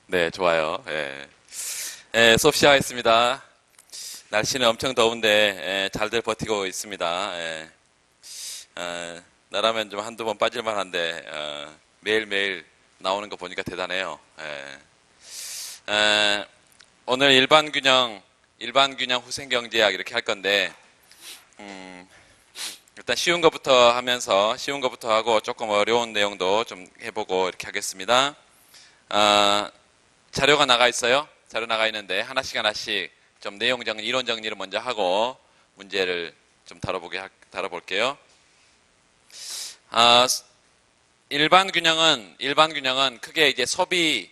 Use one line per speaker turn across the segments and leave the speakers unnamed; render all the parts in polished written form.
네, 좋아요. 예. 예, 수업 시작하겠습니다. 날씨는 엄청 더운데, 잘들 버티고 있습니다. 예. 나라면 좀 한두 번 빠질만 한데, 매일매일 나오는 거 보니까 대단해요. 예. 오늘 일반균형 후생경제학 이렇게 할 건데, 일단 쉬운 것부터 하고 조금 어려운 내용도 좀 해보고 이렇게 하겠습니다. 자료가 나가 있어요. 자료 나가 있는데 하나씩 좀 내용 정리, 이론 정리를 먼저 하고 문제를 좀 다뤄볼게요. 일반 균형은 크게 이제 소비,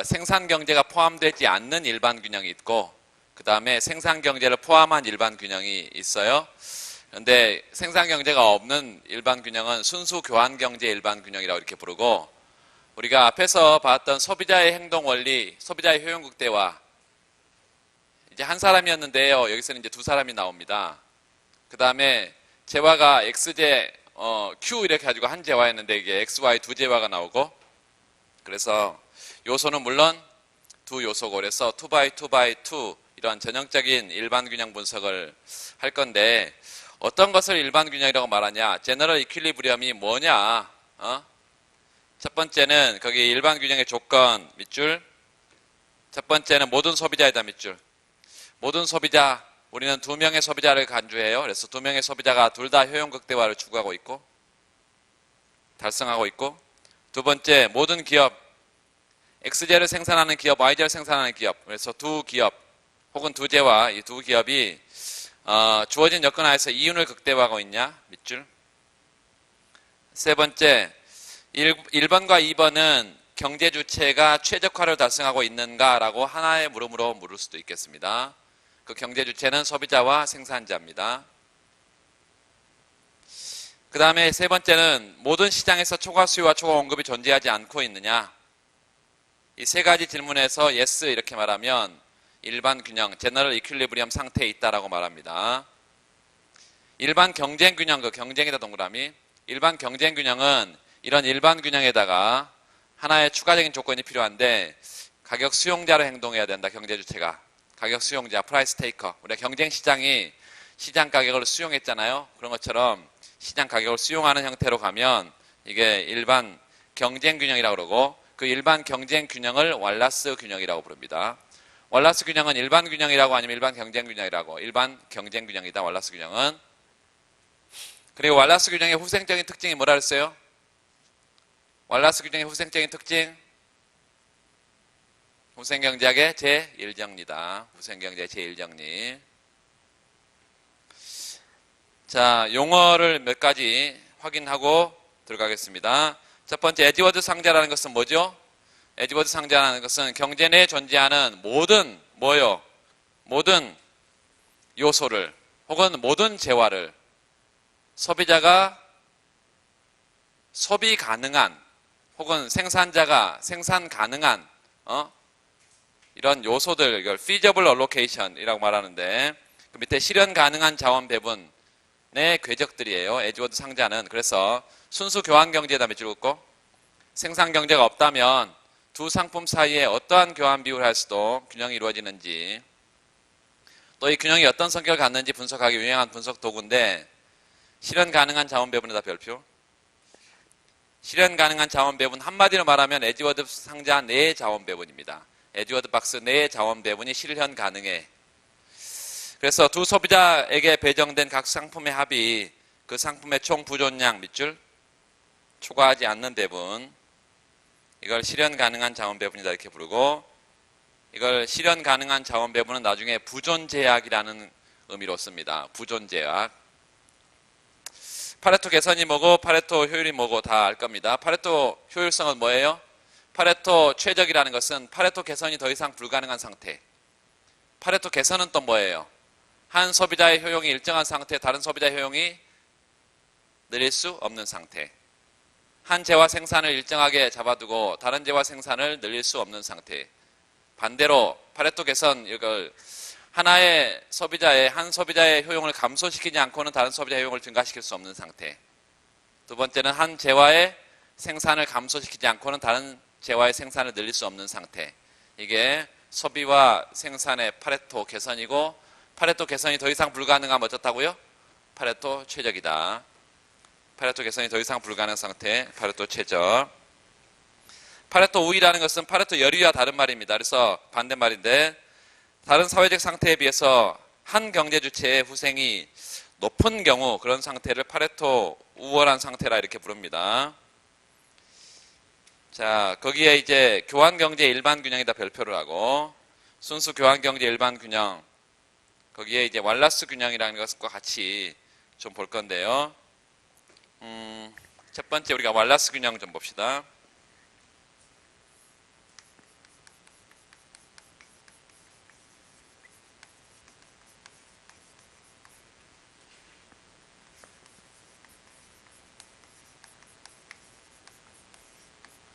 생산 경제가 포함되지 않는 일반 균형이 있고, 그 다음에 생산 경제를 포함한 일반 균형이 있어요. 그런데 생산 경제가 없는 일반 균형은 순수 교환 경제 일반 균형이라고 이렇게 부르고, 우리가 앞에서 봤던 소비자의 행동 원리, 소비자의 효용 극대화, 이제 한 사람이었는데요. 여기서는 이제 두 사람이 나옵니다. 그 다음에 재화가 XJ, Q 이렇게 가지고 한 재화였는데 이게 XY 두 재화가 나오고, 그래서 요소는 물론 두 요소고, 그래서 2x2x2 이런 전형적인 일반 균형 분석을 할 건데, 어떤 것을 일반 균형이라고 말하냐? 제너럴 이퀄리브리엄이 뭐냐? 첫 번째는 거기 일반 균형의 조건 밑줄. 첫 번째는 모든 소비자이다 밑줄. 모든 소비자, 우리는 두 명의 소비자를 간주해요. 그래서 두 명의 소비자가 둘 다 효용 극대화를 추구하고 있고 달성하고 있고, 두 번째 모든 기업, XJ를 생산하는 기업, YJ를 생산하는 기업, 그래서 두 기업 혹은 두 재화, 이 두 기업이 주어진 여건 하에서 이윤을 극대화하고 있냐 밑줄. 세 번째, 1번과 2번은 경제 주체가 최적화를 달성하고 있는가라고 하나의 물음으로 물을 수도 있겠습니다. 그 경제 주체는 소비자와 생산자입니다. 그 다음에 세 번째는 모든 시장에서 초과 수요와 초과 공급이 존재하지 않고 있느냐. 이 세 가지 질문에서 yes 이렇게 말하면 일반 균형, 제너럴 이퀄리브리엄 상태에 있다라고 말합니다. 일반 경쟁 균형, 그 경쟁이다 동그라미. 일반 경쟁 균형은 이런 일반 균형에다가 하나의 추가적인 조건이 필요한데, 가격 수용자로 행동해야 된다. 경제 주체가 가격 수용자, 프라이스 테이커. 우리가 경쟁 시장이 시장 가격을 수용했잖아요. 그런 것처럼 시장 가격을 수용하는 형태로 가면 이게 일반 경쟁 균형이라고 그러고, 그 일반 경쟁 균형을 월라스 균형이라고 부릅니다. 월라스 균형은 일반 균형이라고 아니면 일반 경쟁 균형이라고. 일반 경쟁 균형이다 월라스 균형은. 그리고 월라스 균형의 후생적인 특징이 뭐라 그랬어요? 월라스 균형의 후생적인 특징, 후생경제학의 제1정리다. 후생경제의 제1정리. 자, 용어를 몇 가지 확인하고 들어가겠습니다. 첫 번째, 에드워드 상자라는 것은 뭐죠? 에드워드 상자라는 것은 경제 내에 존재하는 모든 모든 요소를 혹은 모든 재화를 소비자가 소비 가능한 혹은 생산자가 생산 가능한 이런 요소들, 이걸 feasible allocation이라고 말하는데, 그 밑에 실현 가능한 자원 배분의 궤적들이에요. 에드워드 상자는. 그래서 순수 교환 경제에다 밑줄 긋고, 생산 경제가 없다면 두 상품 사이에 어떠한 교환 비율을 할 수도 균형이 이루어지는지, 또 이 균형이 어떤 성격을 갖는지 분석하기 유용한 분석 도구인데, 실현 가능한 자원 배분에다 별표. 실현 가능한 자원 배분, 한마디로 말하면 에드워드 상자 내의 자원 배분입니다. 에드워드 박스 내의 자원 배분이 실현 가능해. 그래서 두 소비자에게 배정된 각 상품의 합이 그 상품의 총 부존량 밑줄, 초과하지 않는 배분, 이걸 실현 가능한 자원 배분이다 이렇게 부르고, 이걸 실현 가능한 자원 배분은 나중에 부존 제약이라는 의미로 씁니다. 부존 제약. 파레토 개선이 뭐고 파레토 효율이 뭐고 다 알 겁니다. 파레토 효율성은 뭐예요? 파레토 최적이라는 것은 파레토 개선이 더 이상 불가능한 상태. 파레토 개선은 또 뭐예요? 한 소비자의 효용이 일정한 상태, 다른 소비자의 효용이 늘릴 수 없는 상태. 한 재화 생산을 일정하게 잡아두고 다른 재화 생산을 늘릴 수 없는 상태. 반대로 파레토 개선, 이걸 한 소비자의 효용을 감소시키지 않고는 다른 소비자의 효용을 증가시킬 수 없는 상태. 두 번째는 한 재화의 생산을 감소시키지 않고는 다른 재화의 생산을 늘릴 수 없는 상태. 이게 소비와 생산의 파레토 개선이고, 파레토 개선이 더 이상 불가능하면 어떻다고요? 파레토 최적이다. 파레토 개선이 더 이상 불가능한 상태, 파레토 최적. 파레토 우위라는 것은 파레토 열위와 다른 말입니다. 그래서 반대말인데, 다른 사회적 상태에 비해서 한 경제 주체의 후생이 높은 경우, 그런 상태를 파레토 우월한 상태라 이렇게 부릅니다. 자, 거기에 이제 교환경제 일반 균형에다 별표를 하고, 순수 교환경제 일반 균형, 거기에 이제 왈라스 균형이라는 것과 같이 좀 볼 건데요. 첫 번째 우리가 왈라스 균형 좀 봅시다.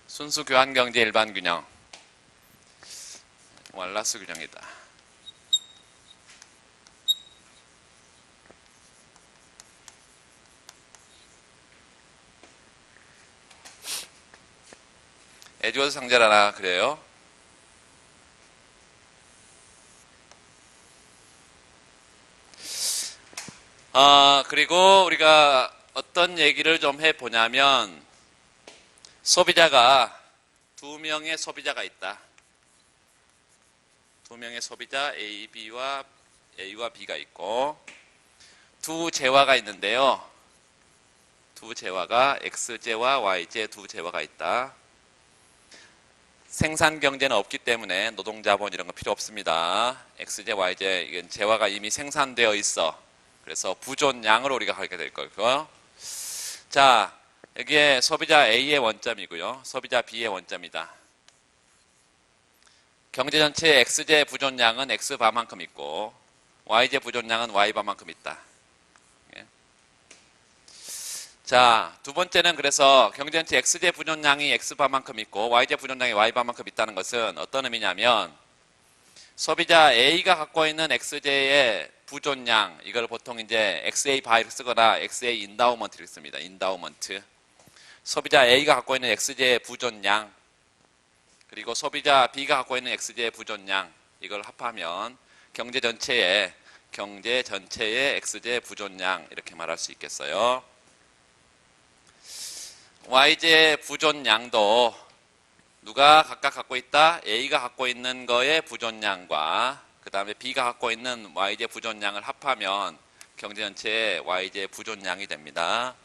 순수 교환경제 일반 균형, 왈라스 균형이다. 에드워드 상자라나 그래요. 그리고 우리가 어떤 얘기를 좀 해보냐면, 소비자가 두 명의 소비자가 있다. 두 명의 소비자 A와 B가 있고, 두 재화가 있는데요. 두 재화가 X재와 Y재 두 재화가 있다. 생산 경제는 없기 때문에 노동자본 이런 거 필요 없습니다. X재, Y재 이건 재화가 이미 생산되어 있어. 그래서 부존량으로 우리가 하게 될 거고요. 자, 여기에 소비자 A의 원점이고요. 소비자 B의 원점이다. 경제 전체의 X재 부존량은 X바만큼 있고, Y재 부존량은 Y바만큼 있다. 자, 두 번째는 그래서 경제 전체 X재 부존량이 X바만큼 있고 Y재 부존량이 Y바만큼 있다는 것은 어떤 의미냐면, 소비자 A가 갖고 있는 X재의 부존량, 이걸 보통 이제 XA 바이를 쓰거나 XA 인다우먼트를 씁니다. 인다우먼트. 소비자 A가 갖고 있는 X재의 부존량, 그리고 소비자 B가 갖고 있는 X재의 부존량, 이걸 합하면 경제 전체의 X재 부존량 이렇게 말할 수 있겠어요. Y재 부존량도 누가 각각 갖고 있다? A가 갖고 있는 거의 부존량과 그 다음에 B가 갖고 있는 Y재 부존량을 합하면 경제 전체의 Y재 부존량이 됩니다.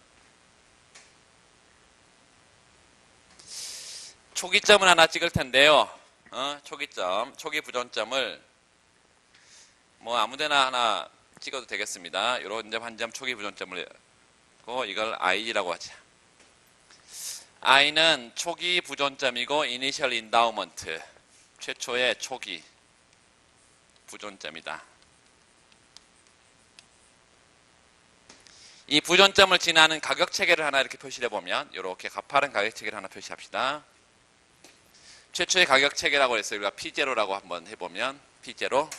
초기점을 하나 찍을 텐데요. 초기점, 초기 부존점을 뭐 아무데나 하나 찍어도 되겠습니다. 이런 점 한 점 초기 부존점을 하고 이걸 I라고 하죠. I는 초기 부존점이고 Initial Endowment, 최초의 초기 부존점이다. 이 부존점을 지나는 가격 체계를 하나 이렇게 표시해 보면, 이렇게 가파른 가격 체계를 하나 표시합시다. 최초의 가격 체계라고 했어요. 우리가 P0라고 한번 해보면, P0.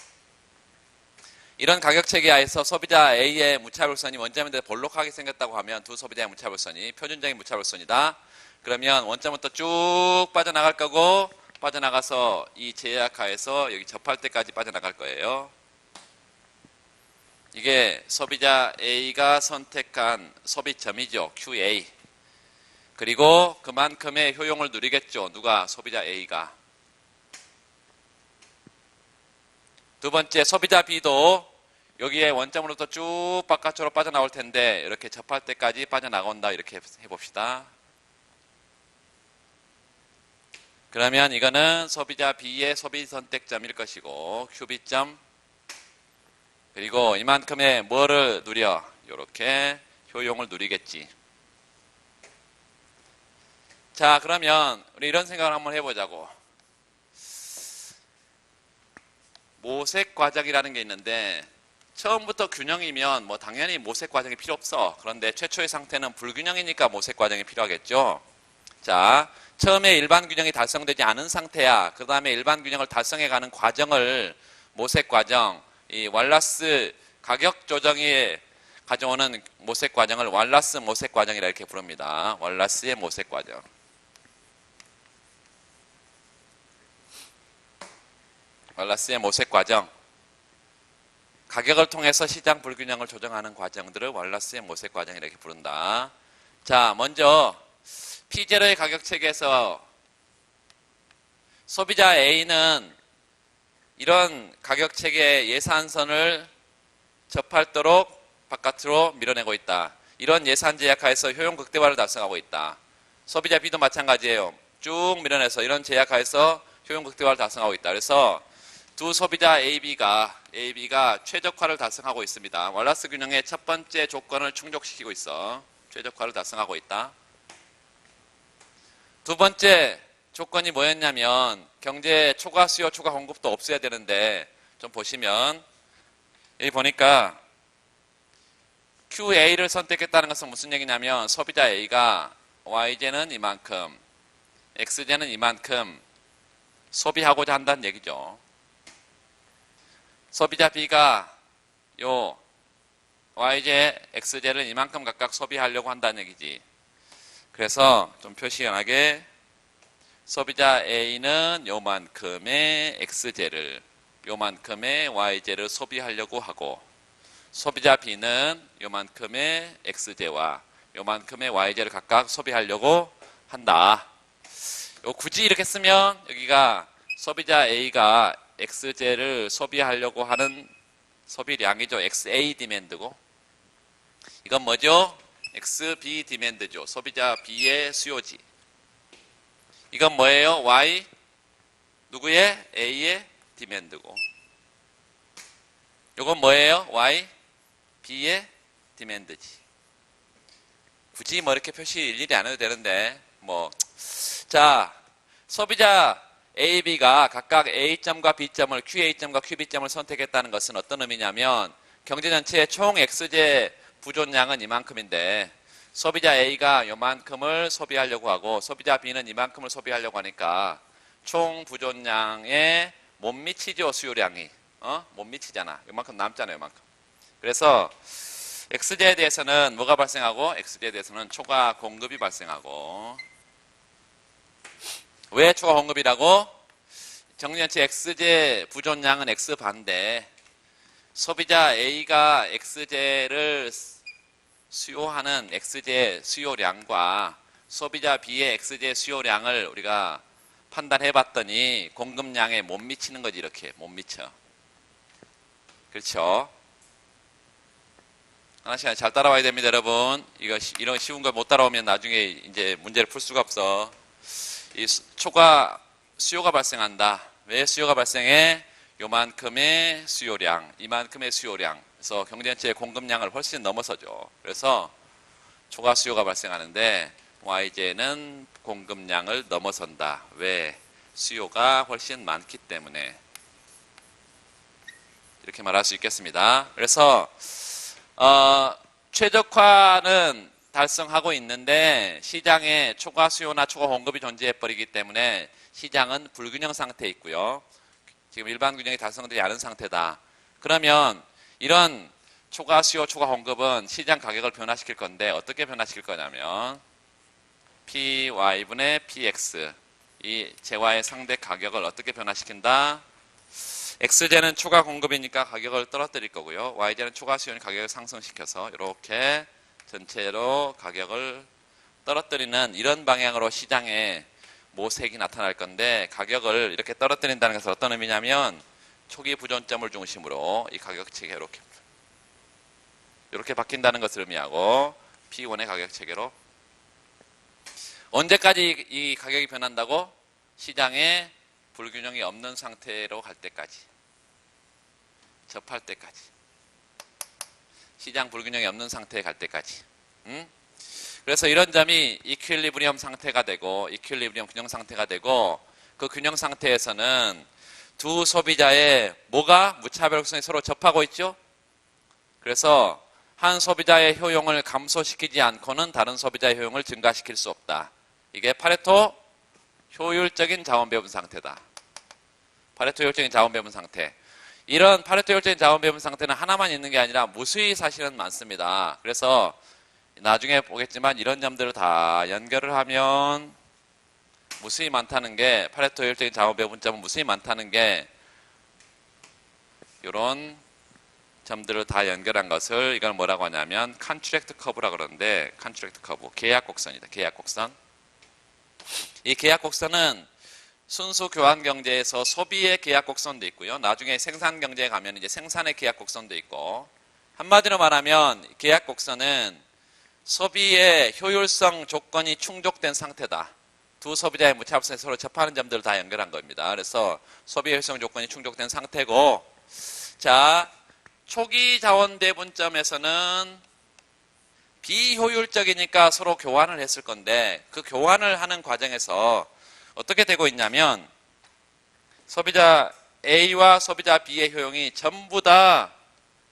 이런 가격 체계 하에서 소비자 A의 무차별선이 원점인데 볼록하게 생겼다고 하면 두 소비자의 무차별선이 표준적인 무차별선이다. 그러면 원점부터 쭉 빠져나갈 거고, 빠져나가서 이 제약하에서 여기 접할 때까지 빠져나갈 거예요. 이게 소비자 A가 선택한 소비점이죠. QA. 그리고 그만큼의 효용을 누리겠죠. 누가? 소비자 A가. 두 번째, 소비자 B도 여기에 원점으로부터 쭉 바깥으로 빠져나올 텐데 이렇게 접할 때까지 빠져나간다. 이렇게 해봅시다. 그러면 이거는 소비자 B의 소비 선택점일 것이고, QB점. 그리고 이만큼의 뭐를 누려? 이렇게 효용을 누리겠지. 자, 그러면 우리 이런 생각을 한번 해보자고. 모색 과정이라는 게 있는데, 처음부터 균형이면 뭐 당연히 모색 과정이 필요 없어. 그런데 최초의 상태는 불균형이니까 모색 과정이 필요하겠죠. 자, 처음에 일반 균형이 달성되지 않은 상태야. 그 다음에 일반 균형을 달성해가는 과정을 모색 과정, 이 왈라스 가격 조정이 가져오는 모색 과정을 왈라스 모색 과정이라 이렇게 부릅니다. 왈라스의 모색 과정. 월라스의 모색 과정. 가격을 통해서 시장 불균형을 조정하는 과정들을 월라스의 모색 과정 이렇게 부른다. 자, 먼저 P0의 가격 체계에서 소비자 A는 이런 가격 체계의 예산선을 접할도록 바깥으로 밀어내고 있다. 이런 예산 제약하에서 효용 극대화를 달성하고 있다. 소비자 B도 마찬가지예요. 쭉 밀어내서 이런 제약하에서 효용 극대화를 달성하고 있다. 그래서 두 소비자 AB가 최적화를 달성하고 있습니다. 월라스 균형의 첫 번째 조건을 충족시키고 있어. 최적화를 달성하고 있다. 두 번째 조건이 뭐였냐면 경제 초과 수요 초과 공급도 없어야 되는데 좀 보시면 여기 보니까 QA를 선택했다는 것은 무슨 얘기냐면 소비자 A가 YJ는 이만큼 XJ는 이만큼 소비하고자 한다는 얘기죠. 소비자 B가 요 YJ, XJ를 이만큼 각각 소비하려고 한다는 얘기지. 그래서 좀 표시연하게 소비자 A는 요만큼의 XJ를 요만큼의 YJ를 소비하려고 하고 소비자 B는 요만큼의 XJ와 요만큼의 YJ를 각각 소비하려고 한다. 굳이 이렇게 쓰면 여기가 소비자 A가 XJ를 소비하려고 하는 소비량이죠. XA 디맨드고 이건 뭐죠? XB 디맨드죠. 소비자 B의 수요지. 이건 뭐예요? Y 누구의? A의 디맨드고 이건 뭐예요? Y B의 디맨드지. 굳이 뭐 이렇게 표시 일일이 안 해도 되는데 자, 소비자 A, B가 각각 A점과 B점을 QA점과 QB점을 선택했다는 것은 어떤 의미냐면 경제 전체의 총 XJ 부존량은 이만큼인데 소비자 A가 요만큼을 소비하려고 하고 소비자 B는 이만큼을 소비하려고 하니까 총 부존량에 못 미치죠. 수요량이 못 미치잖아. 요만큼 남잖아요. 요만큼. 그래서 XJ에 대해서는 뭐가 발생하고 XJ에 대해서는 초과 공급이 발생하고 왜 초과 공급이라고? 정년치 XJ 부존량은 X반대 소비자 A가 XJ를 수요하는 XJ 수요량과 소비자 B의 XJ 수요량을 우리가 판단해 봤더니 공급량에 못 미치는 거지. 이렇게 못 미쳐. 그렇죠? 하나씩 잘 따라와야 됩니다, 여러분. 이런 쉬운 걸 못 따라오면 나중에 이제 문제를 풀 수가 없어. 이 초과 수요가 발생한다. 왜 수요가 발생해? 요만큼의 수요량, 이만큼의 수요량. 그래서 경제 전체의 공급량을 훨씬 넘어서죠. 그래서 초과 수요가 발생하는데 YJ는 공급량을 넘어선다. 왜? 수요가 훨씬 많기 때문에. 이렇게 말할 수 있겠습니다. 그래서 최적화는 달성하고 있는데 시장에 초과 수요나 초과 공급이 존재해 버리기 때문에 시장은 불균형 상태에 있고요. 지금 일반 균형이 달성되지 않은 상태다. 그러면 이런 초과 수요, 초과 공급은 시장 가격을 변화시킬 건데 어떻게 변화시킬 거냐면 PY분의 PX 이 재화의 상대 가격을 어떻게 변화시킨다? XJ는 초과 공급이니까 가격을 떨어뜨릴 거고요. YJ는 초과 수요니까 가격을 상승시켜서 이렇게 전체로 가격을 떨어뜨리는 이런 방향으로 시장에 모색이 나타날 건데 가격을 이렇게 떨어뜨린다는 것은 어떤 의미냐면 초기 부존점을 중심으로 이 가격 체계가 이렇게 바뀐다는 것을 의미하고 P1의 가격 체계로 언제까지 이 가격이 변한다고? 시장에 불균형이 없는 상태로 갈 때까지 접할 때까지 시장 불균형이 없는 상태에 갈 때까지 그래서 이런 점이 이퀄리브리엄 상태가 되고 이퀄리브리엄 균형 상태가 되고 그 균형 상태에서는 두 소비자의 뭐가 무차별성이 서로 접하고 있죠. 그래서 한 소비자의 효용을 감소시키지 않고는 다른 소비자의 효용을 증가시킬 수 없다. 이게 파레토 효율적인 자원 배분 상태다. 파레토 효율적인 자원 배분 상태. 이런 파레토 효율적인 자원 배분 상태는 하나만 있는 게 아니라 무수히 사실은 많습니다. 그래서 나중에 보겠지만 이런 점들을 다 연결을 하면 무수히 많다는 게 파레토 효율적인 자원 배분점은 무수히 많다는 게 이런 점들을 다 연결한 것을 이걸 뭐라고 하냐면 컨트랙트 커브라고 그러는데, 컨트랙트 커브, 계약 곡선이다. 계약 곡선. 이 계약 곡선은 순수 교환 경제에서 소비의 계약 곡선도 있고요. 나중에 생산 경제에 가면 이제 생산의 계약 곡선도 있고, 한마디로 말하면 계약 곡선은 소비의 효율성 조건이 충족된 상태다. 두 소비자의 무차별성이 서로 접하는 점들을 다 연결한 겁니다. 그래서 소비 효율성 조건이 충족된 상태고, 자, 초기 자원 배분점에서는 비효율적이니까 서로 교환을 했을 건데, 그 교환을 하는 과정에서 어떻게 되고 있냐면, 소비자 A와 소비자 B의 효용이 전부 다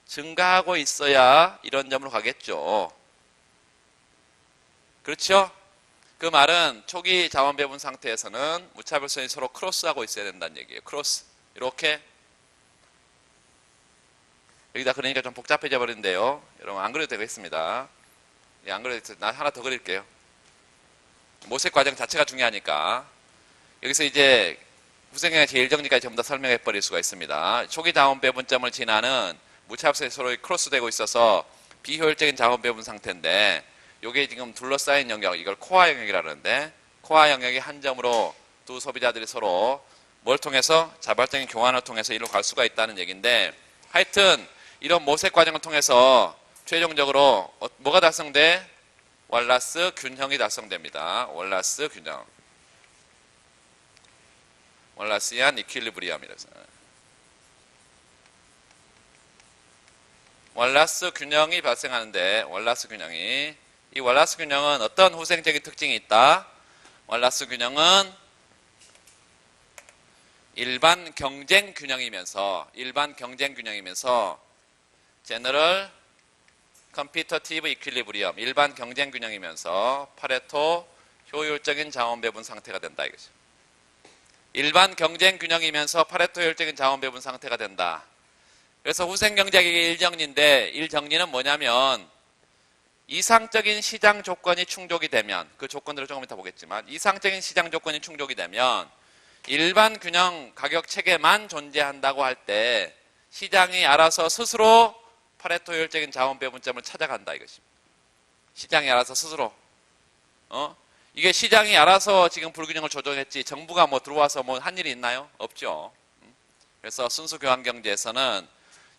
증가하고 있어야 이런 점으로 가겠죠. 그렇죠? 그 말은 초기 자원 배분 상태에서는 무차별성이 서로 크로스하고 있어야 된다는 얘기예요. 크로스. 이렇게. 여기다 그러니까 좀 복잡해져 버리는데요. 여러분 안 그래도 되겠습니다. 예, 안 그래도 나 하나 더 그릴게요. 모색 과정 자체가 중요하니까. 여기서 이제 후생경의 제일 정리까지 전부 다 설명해 버릴 수가 있습니다. 초기 자원 배분점을 지나는 무차별성이 서로 크로스되고 있어서 비효율적인 자원 배분 상태인데, 요게 지금 둘러싸인 영역, 이걸 코어 영역이라 그러는데, 코어 영역의 한 점으로 두 소비자들이 서로 뭘 통해서 자발적인 교환을 통해서 이리로 갈 수가 있다는 얘기인데, 하여튼 이런 모색 과정을 통해서 최종적으로 뭐가 달성돼? 월라스 균형이 달성됩니다. 월라스 균형. 월라스이안 이퀄리브리엄이라서. 월라스 균형이 발생하는데, 월라스 균형이, 이 월라스 균형은 어떤 후생적인 특징이 있다? 월라스 균형은 일반 경쟁 균형이면서 제너럴 컴피터티브 이퀄리브리엄, 일반 경쟁 균형이면서 파레토 효율적인 자원 배분 상태가 된다 이거죠. 일반 경쟁 균형이면서 파레토 효율적인 자원 배분 상태가 된다. 그래서 후생 경제학의 일정리인데, 일정리는 뭐냐면 이상적인 시장 조건이 충족이 되면, 그 조건들을 조금 이따 보겠지만, 이상적인 시장 조건이 충족이 되면 일반 균형 가격 체계만 존재한다고 할 때 시장이 알아서 스스로 파레토 효율적인 자원 배분점을 찾아간다 이것입니다. 시장이 알아서 스스로. 이게 시장이 알아서 지금 불균형을 조정했지 정부가 뭐 들어와서 뭐 한 일이 있나요? 없죠. 그래서 순수 교환 경제에서는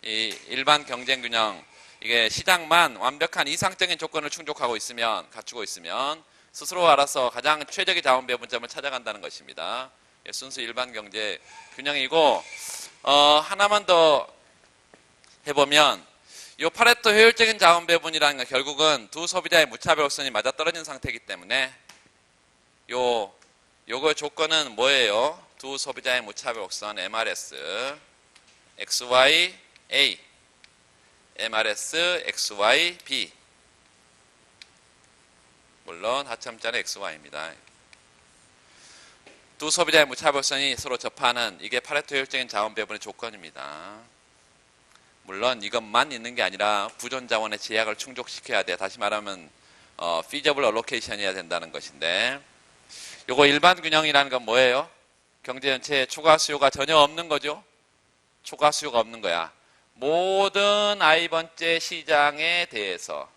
이 일반 경쟁 균형, 이게 시장만 완벽한 이상적인 조건을 충족하고 있으면, 갖추고 있으면 스스로 알아서 가장 최적의 자원 배분점을 찾아간다는 것입니다. 순수 일반 경제 균형이고, 하나만 더 해보면, 이 파레토 효율적인 자원 배분이라는 건 결국은 두 소비자의 무차별성이 맞아떨어진 상태이기 때문에, 요거 조건은 뭐예요? 두 소비자의 무차별성 MRS XY A, MRS XY B. 물론 하첨자는 XY입니다. 두 소비자의 무차별성이 서로 접하는, 이게 파레토 효율적인 자원 배분의 조건입니다. 물론 이것만 있는 게 아니라 부존 자원의 제약을 충족시켜야 돼. 다시 말하면 feasible allocation이어야 된다는 것인데, 요거 일반 균형이라는 건 뭐예요? 경제 전체에 초과 수요가 전혀 없는 거죠. 초과 수요가 없는 거야. 모든 i번째 시장에 대해서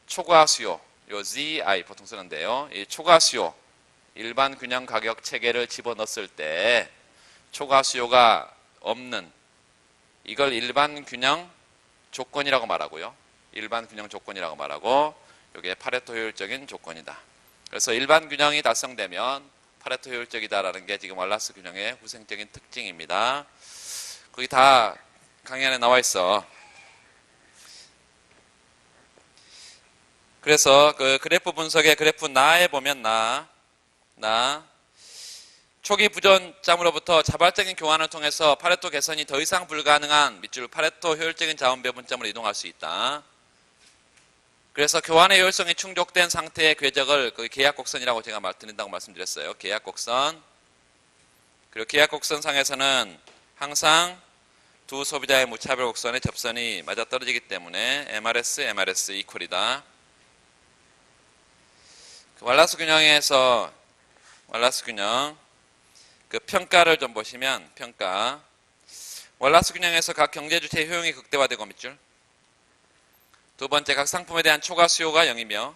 초과 수요, 요 ZI 보통 쓰는데요. 이 초과 수요, 일반 균형 가격 체계를 집어넣었을 때 초과 수요가 없는, 이걸 일반 균형 조건이라고 말하고요. 일반 균형 조건이라고 말하고, 이게 파레토 효율적인 조건이다. 그래서 일반 균형이 달성되면 파레토 효율적이다라는 게 지금 월라스 균형의 후생적인 특징입니다. 거기 다 강의 안에 나와 있어. 그래서 그 그래프 분석의 그래프 나에 보면 초기 부존점으로부터 자발적인 교환을 통해서 파레토 개선이 더 이상 불가능한 밑줄 파레토 효율적인 자원 배분점으로 이동할 수 있다. 그래서 교환의 효율성이 충족된 상태의 궤적을 그 계약곡선이라고 제가 드린다고 말씀드렸어요. 계약곡선. 그리고 계약곡선 상에서는 항상 두 소비자의 무차별 곡선의 접선이 맞아떨어지기 때문에 MRS 이퀄이다. 월라스 균형에서 월라스 균형 그 평가를 좀 보시면, 평가 월라스 균형에서 각 경제 주체의 효용이 극대화되고 밑줄. 두 번째, 각 상품에 대한 초과 수요가 0이며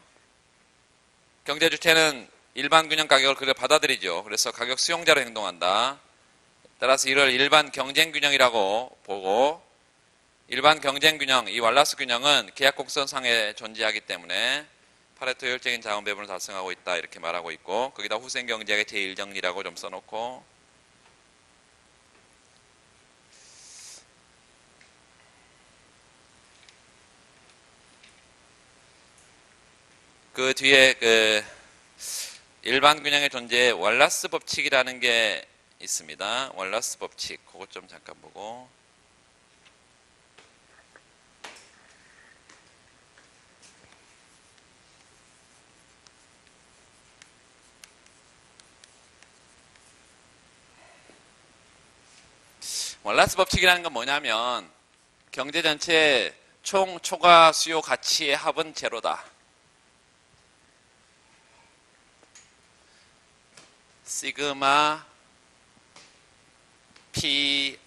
경제 주체는 일반 균형 가격을 그대로 받아들이죠. 그래서 가격 수용자로 행동한다. 따라서 이를 일반 경쟁 균형이라고 보고, 일반 경쟁 균형, 이 월라스 균형은 계약 곡선상에 존재하기 때문에 파레토 효율적인 자원 배분을 달성하고 있다 이렇게 말하고 있고, 거기다 후생 경제학의 제1정리라고 좀 써놓고, 그 뒤에 그 일반 균형의 존재에 월라스 법칙이라는 게 있습니다. 월라스 법칙, 그것 좀 잠깐 보고. 월라스 법칙이라는 건 뭐냐면 경제 전체 총 초과 수요 가치의 합은 제로다. 시그마 P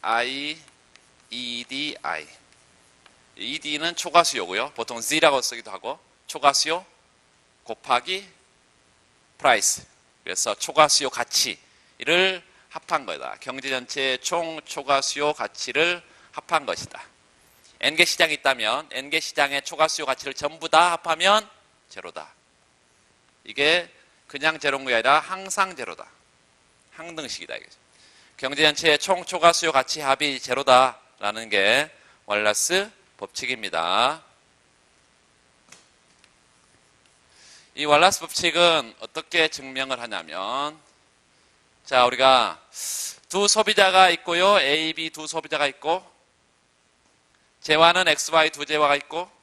I EDI. ED는 초과 수요고요. 보통 Z라고 쓰기도 하고, 초과 수요 곱하기 프라이스. 그래서 초과 수요 가치를 합한 거다. 경제 전체의 총 초과 수요 가치를 합한 것이다. N개 시장이 있다면 N개 시장의 초과 수요 가치를 전부 다 합하면 제로다. 이게 그냥 제로인 게 아니라 항상 제로다. 항등식이다. 경제 전체의 총 초과 수요 가치 합이 제로다라는 게 월라스 법칙입니다. 이 월라스 법칙은 어떻게 증명을 하냐면, 자, 우리가 두 소비자가 있고요. A, B 두 소비자가 있고, 재화는 X, Y 두 재화가 있고,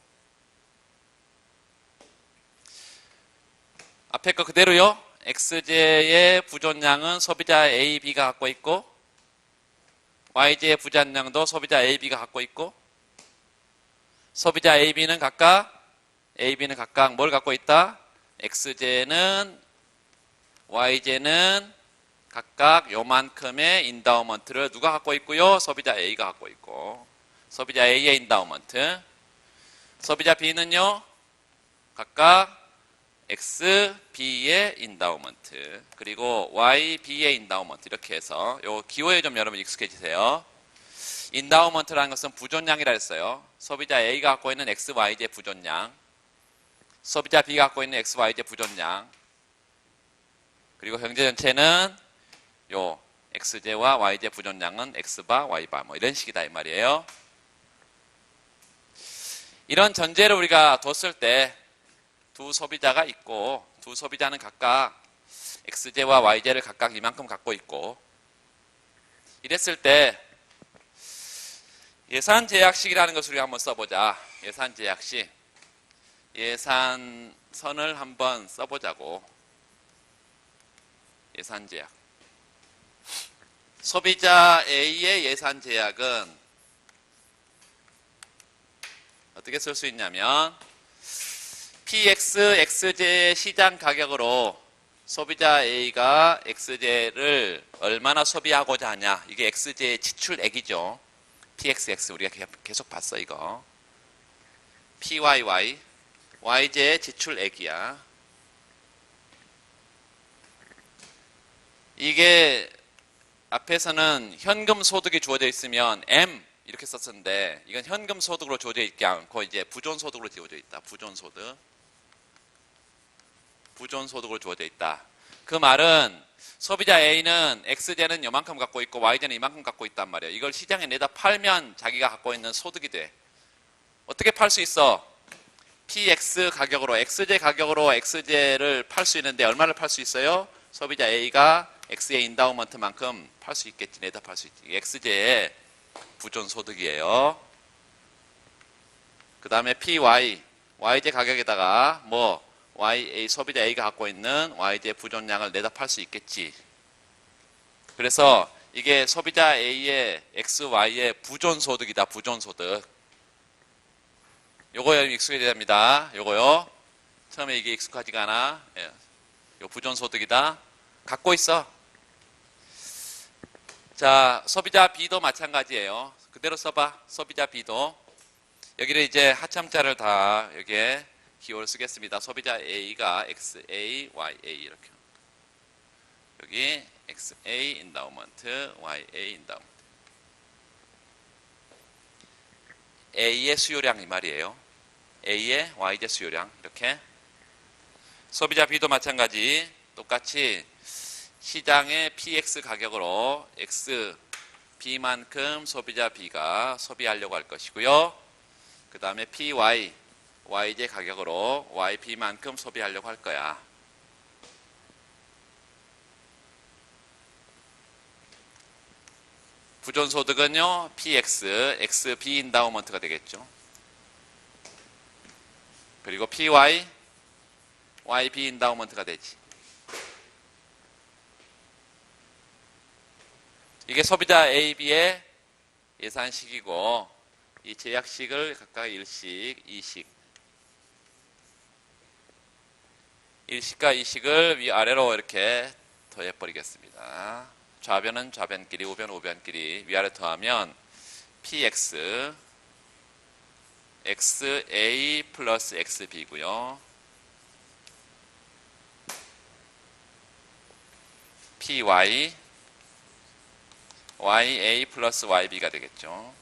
앞에 거 그대로요. X제의 부존량은 소비자 A, B가 갖고 있고, Y제의 부존량도 소비자 A, B가 갖고 있고, 소비자 A, B는 각각 뭘 갖고 있다? X제는 Y제는 각각 요만큼의 인다우먼트를 누가 갖고 있고요? 소비자 A가 갖고 있고, 소비자 A의 인다우먼트, 소비자 B는요 각각 X, B의 인다우먼트, 그리고 Y, B의 인다우먼트, 이렇게 해서 요 기호에 좀 여러분 익숙해지세요. 인다우먼트라는 것은 부존량이라 했어요. 소비자 A가 갖고 있는 X, Y제 부존량, 소비자 B가 갖고 있는 X, Y제 부존량, 그리고 경제 전체는 요 X제와 Y제 부존량은 X바, Y바 뭐 이런 식이다 이 말이에요. 이런 전제를 우리가 뒀을 때 두 소비자가 있고, 두 소비자는 각각 X제와 Y제를 각각 이만큼 갖고 있고, 이랬을 때 예산제약식이라는 것을 우리가 한번 써보자. 예산제약식, 예산선을 한번 써보자고. 예산제약, 소비자 A의 예산제약은 어떻게 쓸 수 있냐면, PX, X제의 시장 가격으로 소비자 A가 X제를 얼마나 소비하고자 하냐, 이게 X제의 지출액이죠. PXX 우리가 계속 봤어 이거. PYY, Y제의 지출액이야. 이게 앞에서는 현금 소득이 주어져 있으면 M 이렇게 썼었는데, 이건 현금 소득으로 주어져 있지 않고 이제 부존 소득으로 주어져 있다. 부존 소득. 부존 소득으로 주어져 있다. 그 말은 소비자 A는 X제는 요만큼 갖고 있고 Y제는 이만큼 갖고 있단 말이에요. 이걸 시장에 내다 팔면 자기가 갖고 있는 소득이 돼. 어떻게 팔 수 있어? PX 가격으로, X제 가격으로 X제를 팔 수 있는데 얼마를 팔 수 있어요? 소비자 A가 X의 인다우먼트만큼 팔 수 있겠지. 내다 팔 수 있지. X제의 부존 소득이에요. 그 다음에 PY, Y제 가격에다가 뭐 소비자 A가 갖고 있는 Y제 부존량을 내다 팔 수 있겠지. 그래서 이게 소비자 A의 X, Y의 부존 소득이다. 부존 소득. 요거에 익숙해져야 됩니다. 요거요. 처음에 이게 익숙하지가 않아. 요 부존 소득이다. 갖고 있어. 자, 소비자 B도 마찬가지예요. 그대로 써봐. 소비자 B도. 여기를 이제 하참자를 다 여기에 기호를 쓰겠습니다. 소비자 A가 XA, YA 이렇게. 여기 XA 인다우먼트, YA 인다우먼트. A의 수요량 이 말이에요. A의 YJ 수요량 이렇게. 소비자 B도 마찬가지 똑같이 시장의 PX 가격으로 X B만큼 소비자 B가 소비하려고 할 것이고요. 그 다음에 PY, YJ 가격으로 YB만큼 소비하려고 할 거야. 부존소득은요, PX, XB 인다우먼트가 되겠죠. 그리고 PY, YB 인다우먼트가 되지. 이게 소비자 A, B의 예산식이고 이 제약식을 각각 1식, 2식 1식과 2식을 위아래로 이렇게 더해버리겠습니다. 좌변은 좌변끼리, 우변은 우변끼리 위아래 더하면 PX XA 플러스 XB고요. PY YA 플러스 YB가 되겠죠.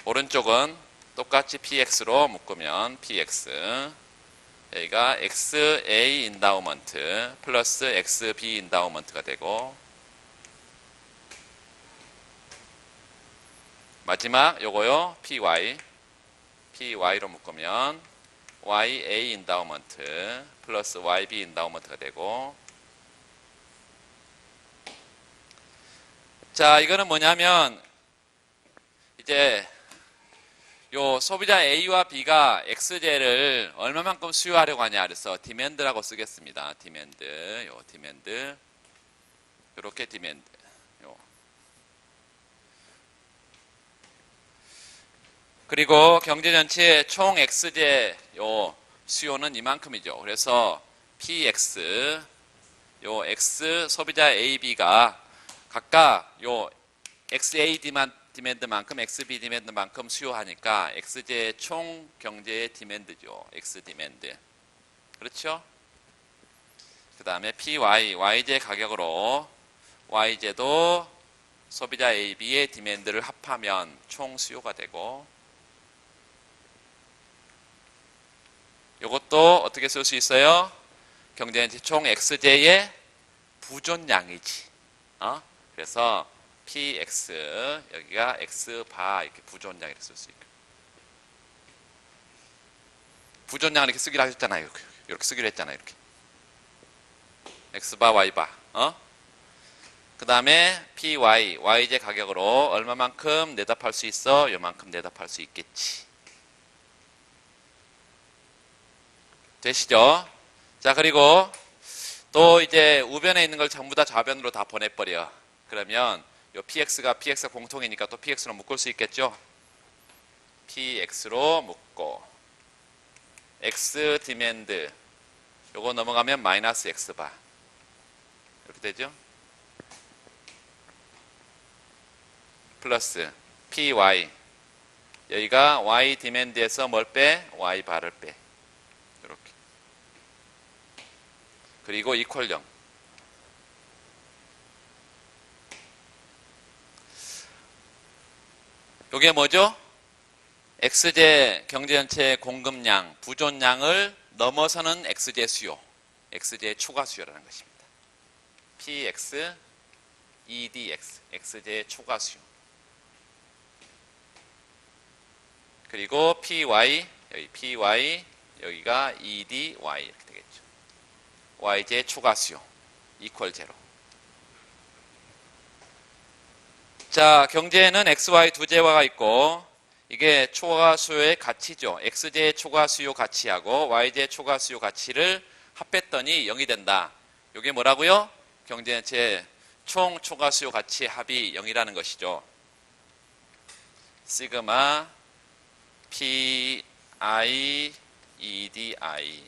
오른쪽은 똑같이 PX로 묶으면 PX 여기가 XA 인다우먼트 플러스 XB 인다우먼트가 되고 마지막 요거요 PY로 묶으면 YA 인다우먼트 플러스 YB 인다우먼트가 되고 자 이거는 뭐냐면 이제 요 소비자 A와 B가 X제를 얼마만큼 수요하려고 하냐 그래서 디맨드라고 쓰겠습니다. 디맨드 요 디맨드 요렇게 디맨드 요 그리고 경제 전체의 총 X제 요 수요는 이만큼이죠. 그래서 PX 요 X 소비자 A, B가 각각 요 XA 디맨드만큼 XB 디맨드만큼 수요하니까 X제 총 경제의 디맨드죠. X 디맨드. 그렇죠? 그 다음에 PY, YJ 가격으로 YJ도 소비자 A, B의 디맨드를 합하면 총 수요가 되고 이것도 어떻게 쓸 수 있어요? 경제전체 총 X제의 부존량이지. 그래서 PX 여기가 X바 이렇게 부존량 이렇게 쓸 수 있고 부존량 이렇게 쓰기로 하셨잖아요. 이렇게 쓰기로 했잖아요. 이렇게 X바 Y바 그 다음에 PY YJ 가격으로 얼마만큼 내답할 수 있어? 요만큼 내답할 수 있겠지. 되시죠? 자 그리고 또 이제 우변에 있는 걸 전부 다 좌변으로 다 보내버려. 그러면 요 PX가 공통이니까 또 PX로 묶을 수 있겠죠? PX로 묶고 X 디맨드 요거 넘어가면 마이너스 X바 이렇게 되죠? 플러스 PY 여기가 Y 디맨드에서 뭘 빼? Y바를 빼 이렇게 그리고 이퀄 0 요게 뭐죠? X제 경제전체 공급량, 부존량을 넘어서는 X제 수요, X제 추가 수요라는 것입니다. PX, EDX, X제 추가 수요. 그리고 PY, 여기 PY, 여기가 EDY 이렇게 되겠죠. YJ 추가 수요, 이퀄 제로. 자, 경제에는 XY 두 제화가 있고 이게 초과 수요의 가치죠. X제의 초과 수요 가치하고 Y제의 초과 수요 가치를 합했더니 0이 된다. 이게 뭐라고요? 경제전체 총 초과 수요 가치 합이 0이라는 것이죠. 시그마 P I E D I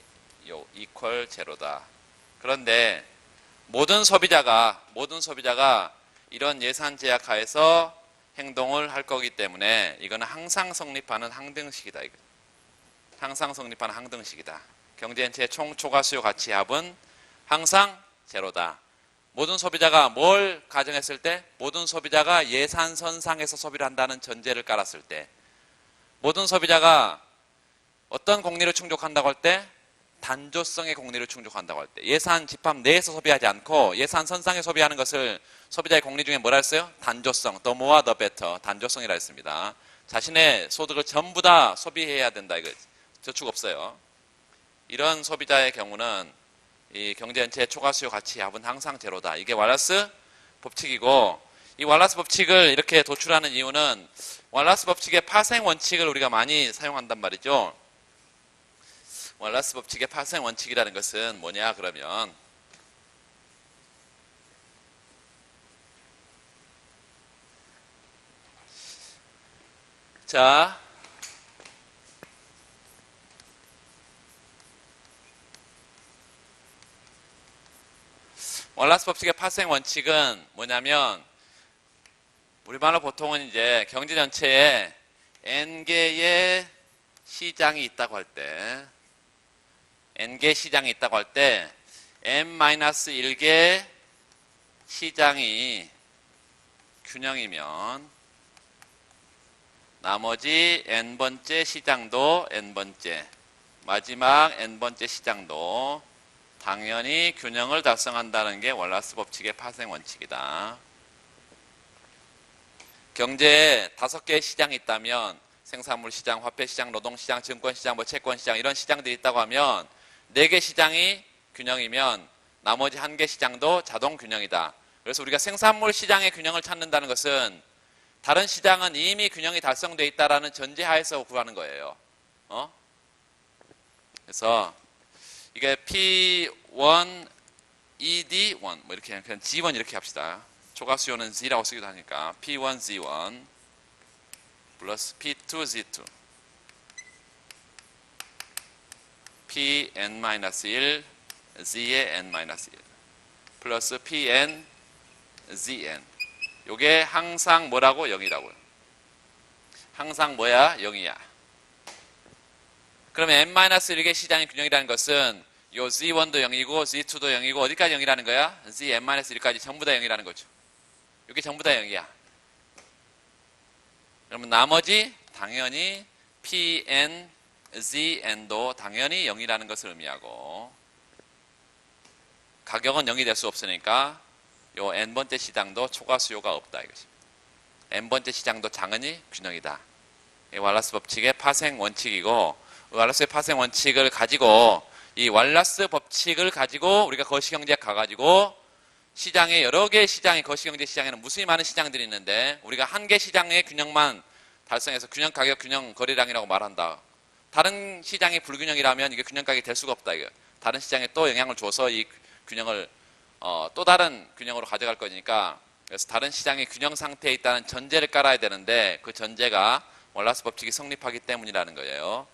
요 이퀄 제로다. 그런데 모든 소비자가 이런 예산 제약 하에서 행동을 할 거기 때문에 이거는 항상 성립하는 항등식이다. 이거. 항상 성립하는 항등식이다. 경제전체의 총 초과 수요 가치 합은 항상 제로다. 모든 소비자가 뭘 가정했을 때? 모든 소비자가 예산선상에서 소비를 한다는 전제를 깔았을 때, 모든 소비자가 어떤 공리를 충족한다고 할 때? 단조성의 공리를 충족한다고 할 때, 예산 집합 내에서 소비하지 않고 예산선상에 소비하는 것을 소비자의 공리 중에 뭐라 했어요? 단조성, the more the better, 단조성이라 했습니다. 자신의 소득을 전부 다 소비해야 된다. 이거 저축 없어요. 이런 소비자의 경우는 이 경제 전체의 초과 수요 가치 합은 항상 제로다. 이게 왈라스 법칙이고, 이 왈라스 법칙을 이렇게 도출하는 이유는 왈라스 법칙의 파생 원칙을 우리가 많이 사용한단 말이죠. 왈라스 법칙의 파생 원칙이라는 것은 뭐냐 그러면, 자, 왈라스 법칙의 파생 원칙은 뭐냐면, 우리말로 보통은 이제 경제 전체에 n개의 시장이 있다고 할 때, n개 시장이 있다고 할 때 n-1개 시장이 균형이면 나머지 n번째 시장도 n번째, 마지막 n번째 시장도 당연히 균형을 달성한다는 게 왈라스 법칙의 파생 원칙이다. 경제에 5개의 시장이 있다면, 생산물 시장, 화폐 시장, 노동 시장, 증권 시장, 채권 시장, 이런 시장들이 있다고 하면 4개 시장이 균형이면 나머지 1개 시장도 자동 균형이다. 그래서 우리가 생산물 시장의 균형을 찾는다는 것은 다른 시장은 이미 균형이 달성되어 있다라는 전제하에서 구하는 거예요. 그래서 이게 P1, ED1, 뭐 이렇게 그냥 G1 이렇게 합시다. 초과 수요는 Z라고 쓰기도 하니까 P1, Z1 플러스 P2, Z2 Pn-1 Z의 n-1 플러스 Pn, Zn. 요게 항상 뭐라고? 0이라고요. 항상 뭐야? 0이야. 그러면 n-1개 시장의 균형이라는 것은 요 Z1도 0이고 Z2도 0이고 어디까지 0이라는 거야? Zn-1까지 전부 다 0이라는 거죠. 이게 전부 다 0이야. 그러면 나머지 당연히 Pn, Zn도 당연히 0이라는 것을 의미하고, 가격은 0이 될 수 없으니까 요 n번째 시장도 초과 수요가 없다 이것입니다. n번째 시장도 당연히 균형이다. 이 왈라스 법칙의 파생 원칙이고, 왈라스의 파생 원칙을 가지고, 이 왈라스 법칙을 가지고 우리가 거시경제학 가가지고 시장에 여러 개의 시장이, 거시경제 시장에는 무수히 많은 시장들이 있는데 우리가 한 개 시장의 균형만 달성해서 균형 가격, 균형 거래량이라고 말한다. 다른 시장이 불균형이라면 이게 균형 가격이 될 수가 없다. 이거. 다른 시장에 또 영향을 줘서 이 균형을 또 다른 균형으로 가져갈 거니까, 그래서 다른 시장이 균형 상태에 있다는 전제를 깔아야 되는데 그 전제가 왈라스 법칙이 성립하기 때문이라는 거예요.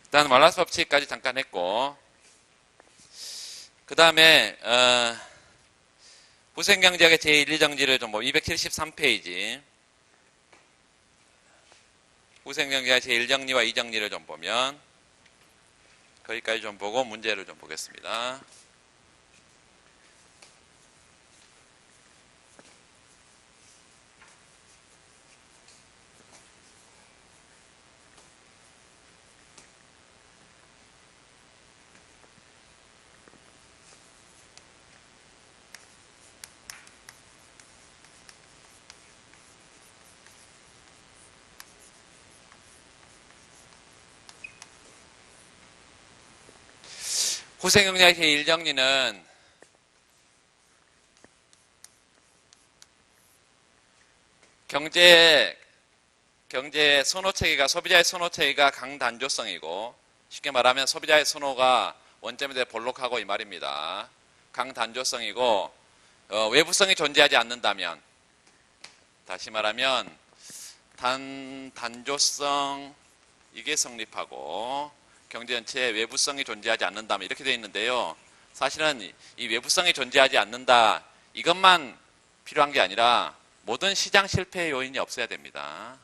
일단 왈라스 법칙까지 잠깐 했고, 그 다음에 후생경제학의 제1정지를 좀 273페이지 후생경제학 제1정리와 2정리를 좀 보면, 거기까지 좀 보고 문제를 좀 보겠습니다. 후생경제학 제1정리는 경제의 선호체계가, 소비자의 선호체계가 강단조성이고, 쉽게 말하면 소비자의 선호가 원점에 대해 볼록하고 이 말입니다. 강단조성이고, 외부성이 존재하지 않는다면, 다시 말하면 단조성, 이게 성립하고 경제 전체에 외부성이 존재하지 않는다면 이렇게 되어 있는데요. 사실은 이 외부성이 존재하지 않는다. 이것만 필요한 게 아니라 모든 시장 실패의 요인이 없어야 됩니다.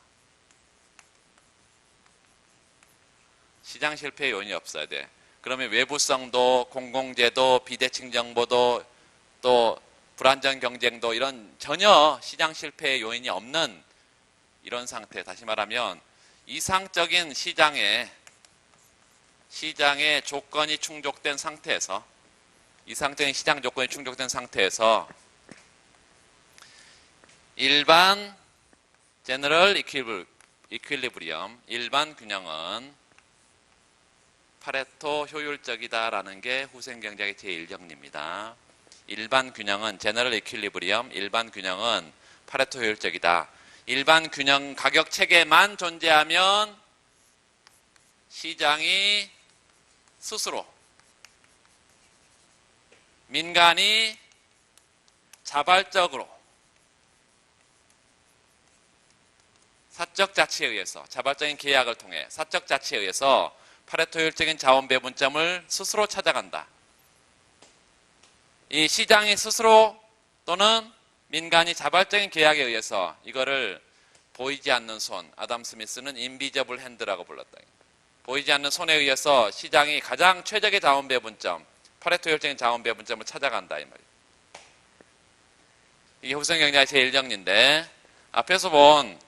시장 실패의 요인이 없어야 돼. 그러면 외부성도 공공재도 비대칭 정보도 또 불안전 경쟁도 이런 전혀 시장 실패의 요인이 없는 이런 상태, 다시 말하면 이상적인 시장의 조건이 충족된 상태에서, 이상적인 시장 조건이 충족된 상태에서 일반 제너럴 이퀄리브리엄, 일반 균형은 파레토 효율적이다라는 게 후생경제학의 제1정리입니다. 일반 균형은 제너럴 이퀄리브리엄, 일반 균형은 파레토 효율적이다. 일반 균형 가격 체계만 존재하면 시장이 스스로, 민간이 자발적으로 사적 자치에 의해서, 자발적인 계약을 통해 사적 자치에 의해서 파레토 효율적인 자원 배분점을 스스로 찾아간다. 이 시장이 스스로 또는 민간이 자발적인 계약에 의해서 이거를 보이지 않는 손, 아담 스미스는 인비저블 핸드라고 불렀다. 보이지 않는 손에 의해서 시장이 가장 최적의 자원 배분점, 파레토 효율적인 자원 배분점을 찾아간다 이 말이에요. 이게 후생경제의 제1정리인데 앞에서 본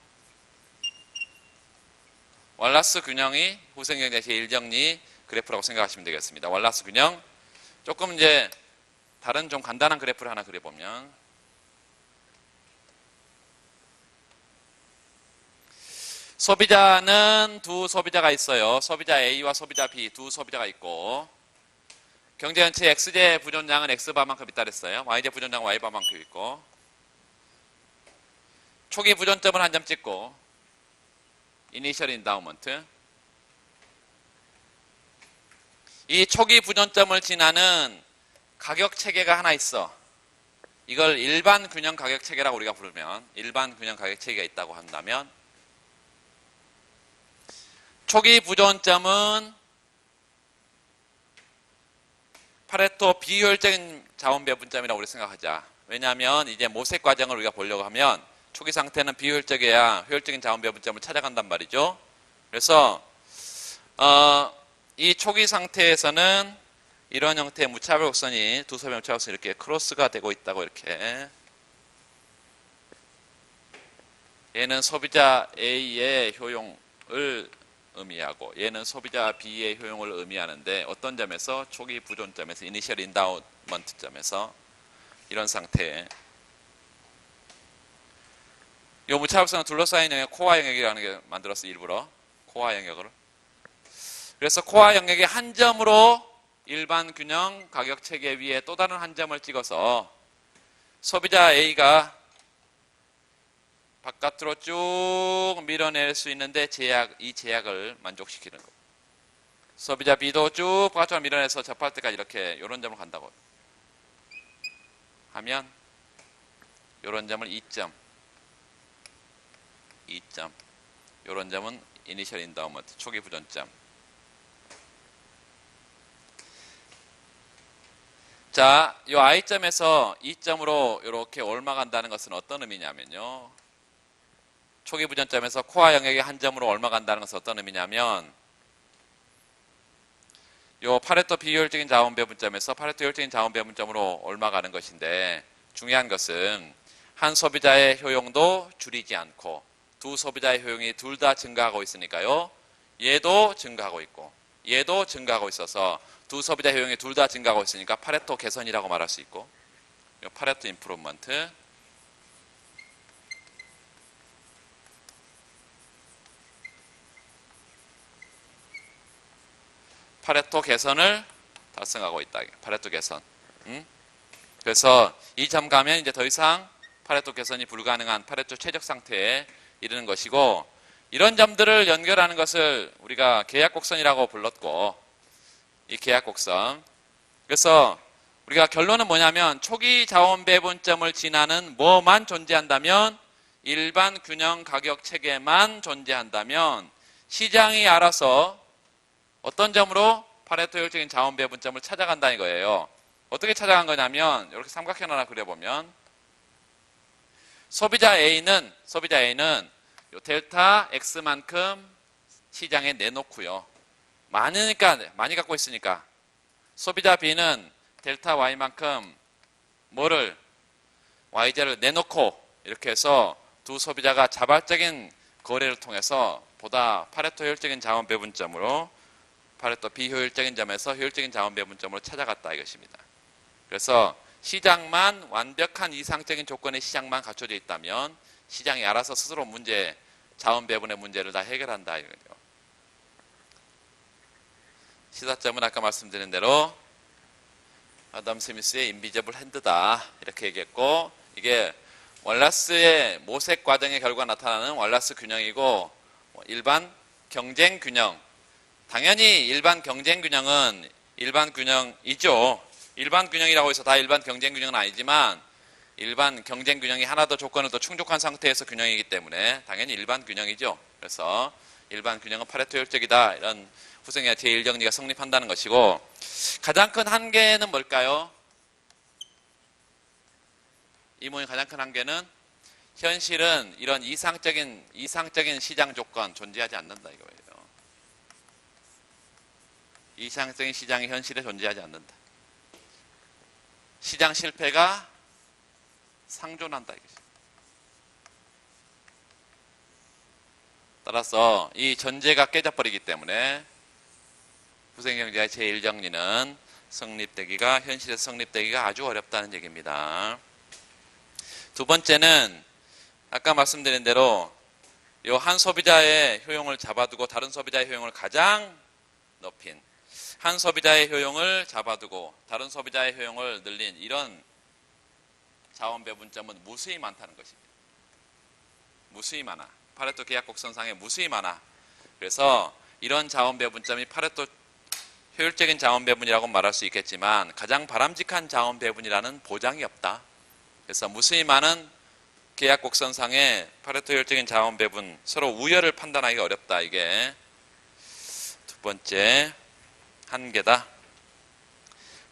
월라스 균형이 후생경제의 제1정리 그래프라고 생각하시면 되겠습니다. 월라스 균형, 조금 이제 다른 좀 간단한 그래프를 하나 그려보면 소비자는 두 소비자가 있어요. 소비자 A와 소비자 B 두 소비자가 있고 경제 전체 X제 부존량은 X바만큼 있다 그랬어요. Y제 부존량은 Y바만큼 있고 초기 부존점을 한 점 찍고 이니셜 인다우먼트, 이 초기 부존점을 지나는 가격 체계가 하나 있어. 이걸 일반 균형 가격 체계라고 우리가 부르면, 일반 균형 가격 체계가 있다고 한다면 초기 부존점은 파레토 비효율적인 자원 배분점이라고 우리 생각하자. 왜냐하면 이제 모색 과정을 우리가 보려고 하면 초기 상태는 비효율적이어야 효율적인 자원 배분점을 찾아간단 말이죠. 그래서 이 초기 상태에서는 이런 형태의 무차별 곡선이 두 소비의 무차별 곡선이 이렇게 크로스가 되고 있다고 이렇게, 얘는 소비자 A의 효용을 의미하고 얘는 소비자 B의 효용을 의미하는데 어떤 점에서 초기 부존점에서 이니셜 인다우먼트 점에서 이런 상태에 이 무차별선은 둘러싸인 영역 코어 영역이라는 게 만들었어. 일부러 코어 영역을. 그래서 코어 영역의 한 점으로 일반 균형 가격 체계 위에 또 다른 한 점을 찍어서 소비자 A가 바깥으로 쭉 밀어낼 수 있는데 이 제약을 만족시키는 거. 소비자 B도 쭉 바깥으로 밀어내서 접할 때까지 이렇게 이런 점을 간다고 하면 이런 점을 2점, 이런 점은 이니셜 인다우먼트, 초기 부존점. 자, 이 I점에서 2점으로 이렇게 올라간다는 것은 어떤 의미냐면요. 초기 부존점에서 코어 영역의 한 점으로 올라간다는 것은 어떤 의미냐면 이 파레토 비효율적인 자원 배분점에서 파레토 효율적인 자원 배분점으로 올라가는 것인데 중요한 것은 한 소비자의 효용도 줄이지 않고 두 소비자의 효용이 둘 다 증가하고 있으니까요. 얘도 증가하고 있고 얘도 증가하고 있어서 두 소비자 효용이 둘 다 증가하고 있으니까 파레토 개선이라고 말할 수 있고 파레토 임프루먼트, 파레토 개선을 달성하고 있다. 파레토 개선. 그래서 이 점 가면 이제 더 이상 파레토 개선이 불가능한 파레토 최적 상태에 이르는 것이고 이런 점들을 연결하는 것을 우리가 계약곡선이라고 불렀고 이 계약곡선. 그래서 우리가 결론은 뭐냐면 초기 자원 배분점을 지나는 뭐만 존재한다면 일반 균형 가격 체계만 존재한다면 시장이 알아서 어떤 점으로 파레토 효율적인 자원 배분점을 찾아간다는 거예요. 어떻게 찾아간 거냐면 이렇게 삼각형 하나 그려보면 소비자 A는 요 델타 X만큼 시장에 내놓고요. 많으니까 많이 갖고 있으니까 소비자 B는 델타 Y만큼 뭐를 YZ를 내놓고 이렇게 해서 두 소비자가 자발적인 거래를 통해서 보다 파레토 효율적인 자원 배분점으로 파레토 비효율적인 점에서 효율적인 자원 배분점으로 찾아갔다 이것입니다. 그래서 시장만 완벽한 이상적인 조건의 시장만 갖춰져 있다면 시장이 알아서 스스로 자원 배분의 문제를 다 해결한다 이거죠. 시사점은 아까 말씀드린 대로 아담 스미스의 인비저블 핸드다 이렇게 얘기했고, 이게 월라스의 모색 과정의 결과 나타나는 월라스 균형이고, 일반 경쟁 균형, 당연히 일반 경쟁 균형은 일반 균형이죠. 일반 균형이라고 해서 다 일반 경쟁 균형은 아니지만 일반 경쟁 균형이 하나 더 조건을 더 충족한 상태에서 균형이기 때문에 당연히 일반 균형이죠. 그래서 일반 균형은 파레토 효율적이다, 이런 후생의 제1정리가 성립한다는 것이고, 가장 큰 한계는 뭘까요? 이 모의 가장 큰 한계는 현실은 이런 이상적인 시장 조건 존재하지 않는다 이거예요. 이상적인 시장이 현실에 존재하지 않는다. 시장 실패가 상존한다 이것이. 따라서 이 전제가 깨져버리기 때문에 후생경제의 제1정리는 현실에서 성립되기가 아주 어렵다는 얘기입니다. 두 번째는 아까 말씀드린 대로 이 한 소비자의 효용을 잡아두고 다른 소비자의 효용을 가장 높인, 한 소비자의 효용을 잡아두고 다른 소비자의 효용을 늘린 이런 자원 배분점은 무수히 많다는 것입니다. 무수히 많아. 파레토 계약 곡선상에 무수히 많아. 그래서 이런 자원 배분점이 파레토 효율적인 자원 배분이라고 말할 수 있겠지만 가장 바람직한 자원 배분이라는 보장이 없다. 그래서 무수히 많은 계약 곡선상의 파레토 효율적인 자원 배분, 서로 우열을 판단하기가 어렵다. 이게 두 번째 한계다.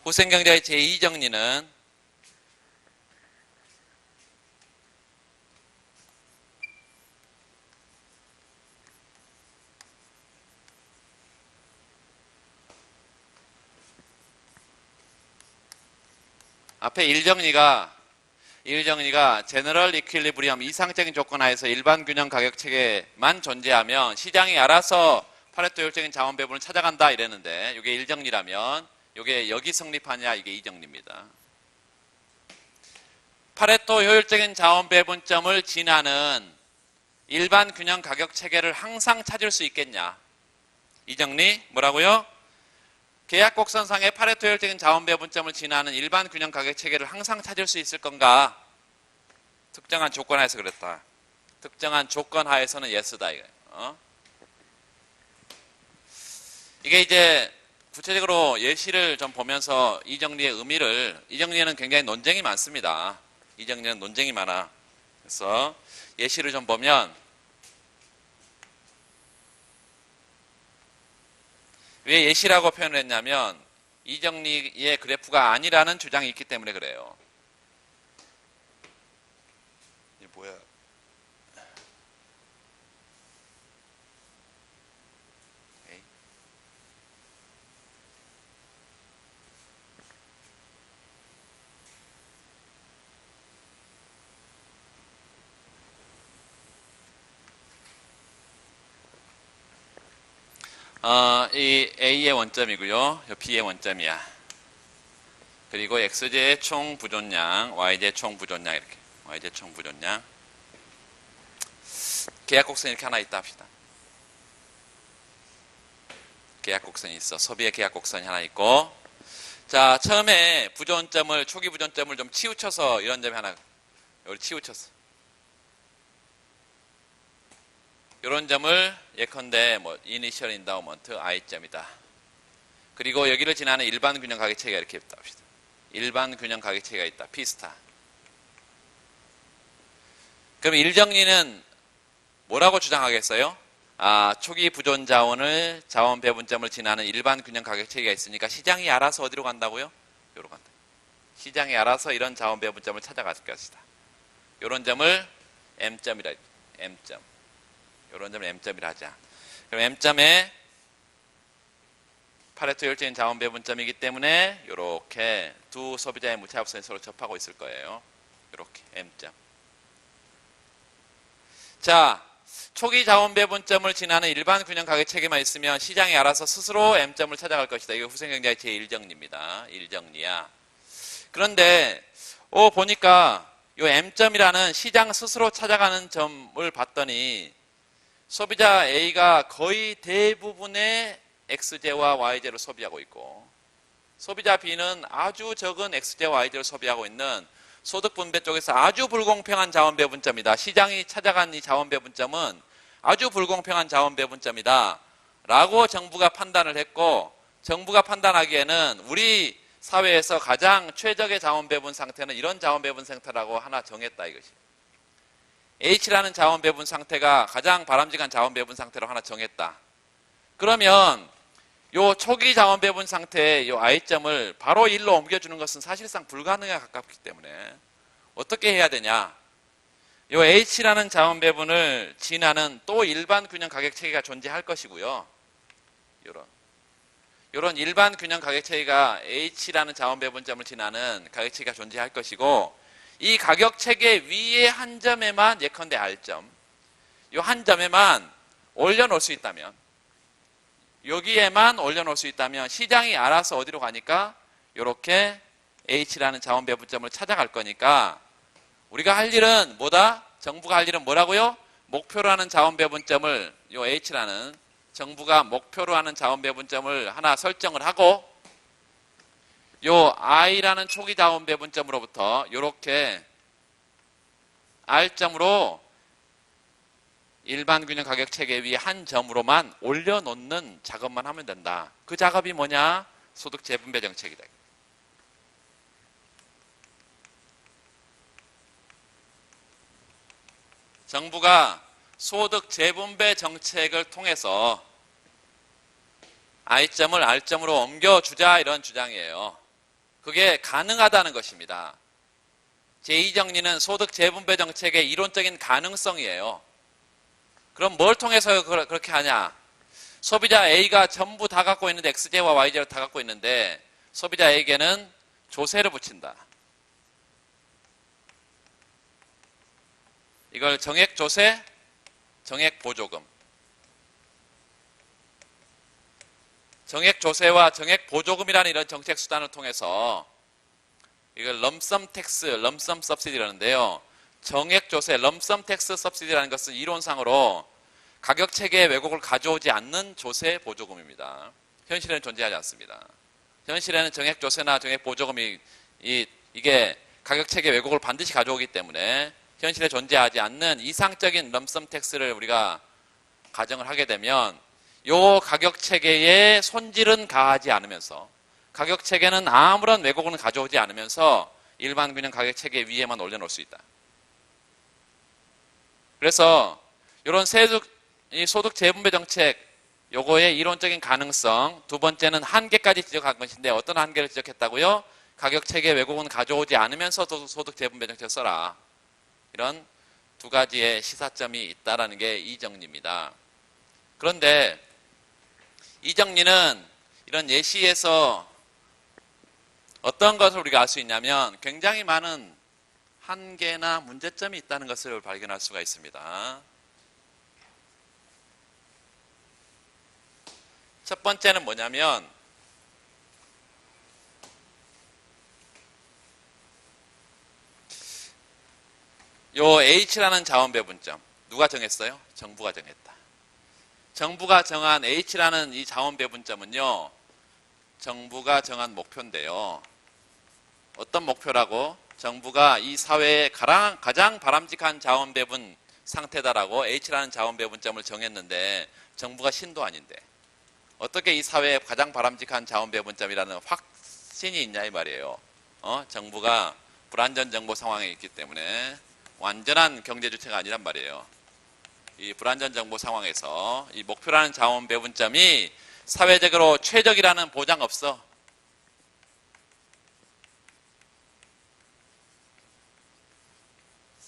후생경제의 제2정리는 앞에 1정리가 제너럴 이퀄리브리엄, 이상적인 조건 하에서 일반 균형 가격 체계만 존재하면 시장이 알아서 파레토 효율적인 자원 배분을 찾아간다 이랬는데, 이게 1정리라면 이게 여기 성립하냐, 이게 2정리입니다. 파레토 효율적인 자원 배분점을 지나는 일반 균형 가격 체계를 항상 찾을 수 있겠냐. 2정리 뭐라고요? 계약 곡선상의 파레토 효율적인 자원 배분점을 지나는 일반 균형 가격 체계를 항상 찾을 수 있을 건가? 특정한 조건 하에서 그랬다. 특정한 조건 하에서는 예스다 이거예요. 이게 이제 구체적으로 예시를 좀 보면서 이 정리의 의미를, 이 정리에는 굉장히 논쟁이 많습니다. 이 정리는 논쟁이 많아. 그래서 예시를 좀 보면, 왜 예시라고 표현을 했냐면 이 정리의 그래프가 아니라는 주장이 있기 때문에 그래요. 이게 뭐야? 이 A의 원점이고요. B의 원점이야. 그리고 X제의 총 부존량, Y제의 총 부존량 이렇게. Y제의 총 부존량. 계약 곡선이 이렇게 하나 있다 합시다. 계약 곡선이 있어. 소비의 계약 곡선이 하나 있고. 자, 처음에 초기 부존점을 좀 치우쳐서 이런 점이 하나, 여기 치우쳤어. 이런 점을 예컨대 이니셜 인다우먼트 I점이다. 그리고 여기를 지나는 일반 균형 가격 체계가 이렇게 있다 합시다. 일반 균형 가격 체계가 있다. P스타. 그럼 1정리는 뭐라고 주장하겠어요? 초기 부존 자원 배분점을 지나는 일반 균형 가격 체계가 있으니까 시장이 알아서 어디로 간다고요? 여기로 간다. 시장이 알아서 이런 자원 배분점을 찾아갈 것이다. 이런 점을 M점이라 했죠. M점. 이런 점을 M점이라 하자. 그럼 M점에 파레토 효율적인 자원 배분점이기 때문에 이렇게 두 소비자의 무차협선이 서로 접하고 있을 거예요. 이렇게 M점. 자, 초기 자원 배분점을 지나는 일반 균형 가격 체계만 있으면 시장이 알아서 스스로 M점을 찾아갈 것이다. 이게 후생경제의 제1정리입니다. 1정리야. 그런데 보니까 이 M점이라는 시장 스스로 찾아가는 점을 봤더니 소비자 A가 거의 대부분의 XJ와 YJ를 소비하고 있고 소비자 B는 아주 적은 XJ와 YJ를 소비하고 있는 소득 분배 쪽에서 아주 불공평한 자원 배분점이다. 시장이 찾아간 이 자원 배분점은 아주 불공평한 자원 배분점이다. 라고 정부가 판단을 했고 정부가 판단하기에는 우리 사회에서 가장 최적의 자원 배분 상태는 이런 자원 배분 상태라고 하나 정했다 이것이. H라는 자원 배분 상태가 가장 바람직한 자원 배분 상태로 하나 정했다. 그러면 요 초기 자원 배분 상태의 요 I점을 바로 1로 옮겨주는 것은 사실상 불가능에 가깝기 때문에 어떻게 해야 되냐? 요 H라는 자원 배분을 지나는 또 일반 균형 가격 체계가 존재할 것이고요. 요런 일반 균형 가격 체계가 H라는 자원 배분점을 지나는 가격 체계가 존재할 것이고 이 가격 체계 위에 한 점에만 예컨대 R점 요 한 점에만 올려놓을 수 있다면 여기에만 올려놓을 수 있다면 시장이 알아서 어디로 가니까 이렇게 H라는 자원 배분점을 찾아갈 거니까 우리가 할 일은 뭐다? 정부가 할 일은 뭐라고요? 목표로 하는 자원 배분점을 요 H라는 정부가 목표로 하는 자원 배분점을 하나 설정을 하고 요 I라는 초기 자원 배분점으로부터 이렇게 R점으로 일반 균형 가격 체계 위에 한 점으로만 올려놓는 작업만 하면 된다. 그 작업이 뭐냐? 소득 재분배 정책이다. 정부가 소득 재분배 정책을 통해서 I점을 R점으로 옮겨주자 이런 주장이에요. 그게 가능하다는 것입니다. 제2정리는 소득 재분배 정책의 이론적인 가능성이에요. 그럼 뭘 통해서 그렇게 하냐? 소비자 A가 전부 다 갖고 있는데 XJ와 YJ를 다 갖고 있는데 소비자 A에게는 조세를 붙인다. 이걸 정액조세, 정액보조금. 정액조세와 정액보조금이라는 이런 정책 수단을 통해서 이걸 럼썸 텍스, 럼썸 서브시디라는데요. 정액조세, 럼썸 텍스 서브시디라는 것은 이론상으로 가격 체계의 왜곡을 가져오지 않는 조세 보조금입니다. 현실에는 존재하지 않습니다. 현실에는 정액조세나 정액보조금이 이게 가격 체계 왜곡을 반드시 가져오기 때문에 현실에 존재하지 않는 이상적인 럼썸 텍스를 우리가 가정을 하게 되면 요 가격 체계에 손질은 가하지 않으면서 가격 체계는 아무런 왜곡은 가져오지 않으면서 일반 균형 가격 체계 위에만 올려놓을 수 있다. 그래서 이런 소득 재분배 정책 요거의 이론적인 가능성, 두 번째는 한계까지 지적한 것인데 어떤 한계를 지적했다고요? 가격 체계 왜곡은 가져오지 않으면서 소득 재분배 정책을 써라. 이런 두 가지의 시사점이 있다라는 게 이 정리입니다. 그런데 이 정리는 이런 예시에서 어떤 것을 우리가 알 수 있냐면 굉장히 많은 한계나 문제점이 있다는 것을 발견할 수가 있습니다. 첫 번째는 뭐냐면 요 H라는 자원 배분점 누가 정했어요? 정부가 정했다. 정부가 정한 H라는 이 자원 배분점은요. 정부가 정한 목표인데요. 어떤 목표라고? 정부가 이 사회의 가장 바람직한 자원 배분 상태다라고 H라는 자원 배분점을 정했는데 정부가 신도 아닌데 어떻게 이 사회의 가장 바람직한 자원 배분점이라는 확신이 있냐 이 말이에요. 정부가 불안전 정보 상황에 있기 때문에 완전한 경제 주체가 아니란 말이에요. 이 불안전 정보 상황에서 이 목표라는 자원 배분점이 사회적으로 최적이라는 보장 없어.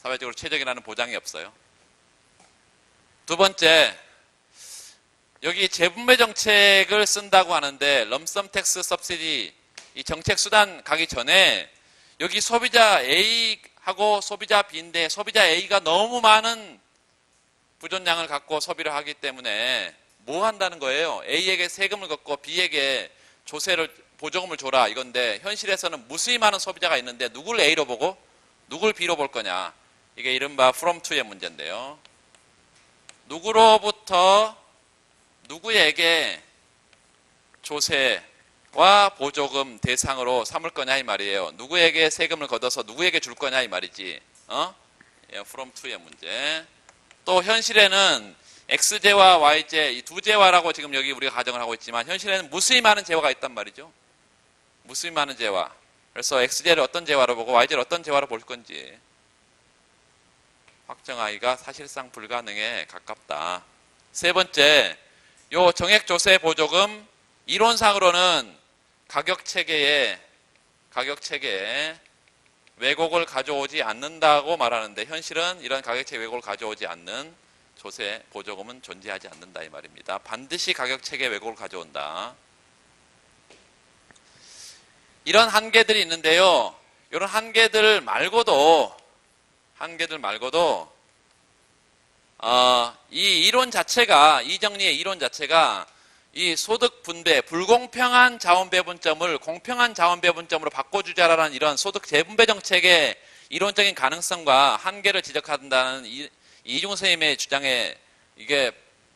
사회적으로 최적이라는 보장이 없어요. 두 번째, 여기 재분배 정책을 쓴다고 하는데 럼섬 텍스 서브시디 이 정책 수단 가기 전에 여기 소비자 A하고 소비자 B인데 소비자 A가 너무 많은 부존량을 갖고 소비를 하기 때문에 뭐 한다는 거예요? A에게 세금을 걷고 B에게 보조금을 줘라 이건데 현실에서는 무수히 많은 소비자가 있는데 누굴 A로 보고 누굴 B로 볼 거냐. 이게 이른바 from to의 문제인데요. 누구로부터 누구에게 조세와 보조금 대상으로 삼을 거냐 이 말이에요. 누구에게 세금을 걷어서 누구에게 줄 거냐 이 말이지. from to의 문제. 또 현실에는 X제와 Y제 이 두 제와라고 지금 여기 우리가 가정을 하고 있지만 현실에는 무수히 많은 제와가 있단 말이죠. 무수히 많은 제와. 그래서 X제를 어떤 제와로 보고 Y제를 어떤 제와로 볼 건지 확정하기가 사실상 불가능에 가깝다. 세 번째, 요 정액조세 보조금 이론상으로는 가격체계에 왜곡을 가져오지 않는다고 말하는데 현실은 이런 가격체계 왜곡을 가져오지 않는 조세 보조금은 존재하지 않는다 이 말입니다. 반드시 가격체계 왜곡을 가져온다. 이런 한계들이 있는데요. 이런 한계들 말고도 이 이론 자체가 이정리의 이론 자체가 이 소득 분배 불공평한 자원 배분점을 공평한 자원 배분점으로 바꿔주자라는 이런 소득 재분배 정책의 이론적인 가능성과 한계를 지적한다는 이중훈 선생님의 주장에 이게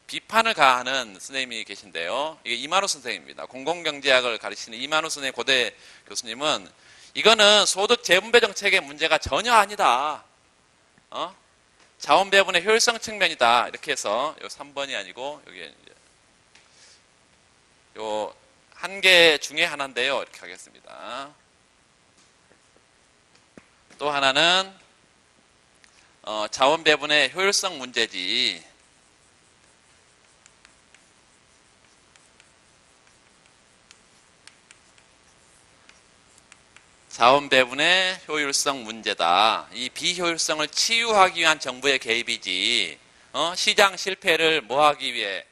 비판을 가하는 선생님이 계신데요. 이게 이만호 선생님입니다. 공공경제학을 가르치는 이만호 선생님 고대 교수님은 이거는 소득 재분배 정책의 문제가 전혀 아니다. 자원 배분의 효율성 측면이다. 이렇게 해서 요 3번이 아니고 여기 요 한계 중에 하나인데요. 이렇게 하겠습니다. 또 하나는 자원 배분의 효율성 문제지. 자원 배분의 효율성 문제다. 이 비효율성을 치유하기 위한 정부의 개입이지. 시장 실패를 뭐하기 위해?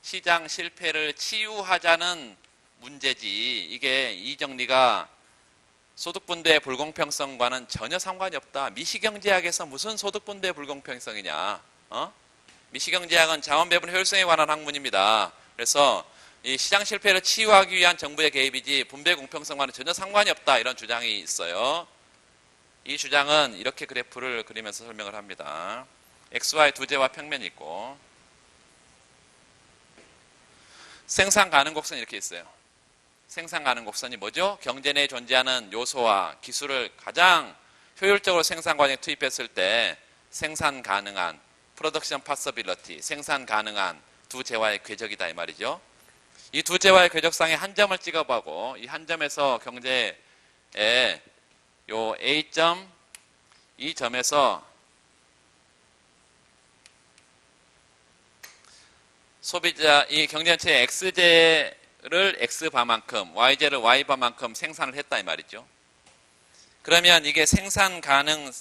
시장 실패를 치유하자는 문제지. 이게 이 정리가 소득분배 불공평성과는 전혀 상관이 없다. 미시경제학에서 무슨 소득분배 불공평성이냐? 미시경제학은 자원배분 효율성에 관한 학문입니다. 그래서 이 시장 실패를 치유하기 위한 정부의 개입이지 분배 공평성과는 전혀 상관이 없다. 이런 주장이 있어요. 이 주장은 이렇게 그래프를 그리면서 설명을 합니다. XY 두 제와 평면이 있고 생산 가능 곡선이 이렇게 있어요. 생산 가능 곡선이 뭐죠? 경제 내에 존재하는 요소와 기술을 가장 효율적으로 생산 과정에 투입했을 때 생산 가능한 production possibility, 생산 가능한 두 제와의 궤적이다 이 말이죠. 이 두 제와의 궤적상에 한 점을 찍어보고 이 한 점에서 경제의 요 A점, 이 점에서 소비자 이 경제전체의 X제를 X바만큼, Y제를 Y바만큼 생산을 했다 이 말이죠. 그러면 이게 생산 가능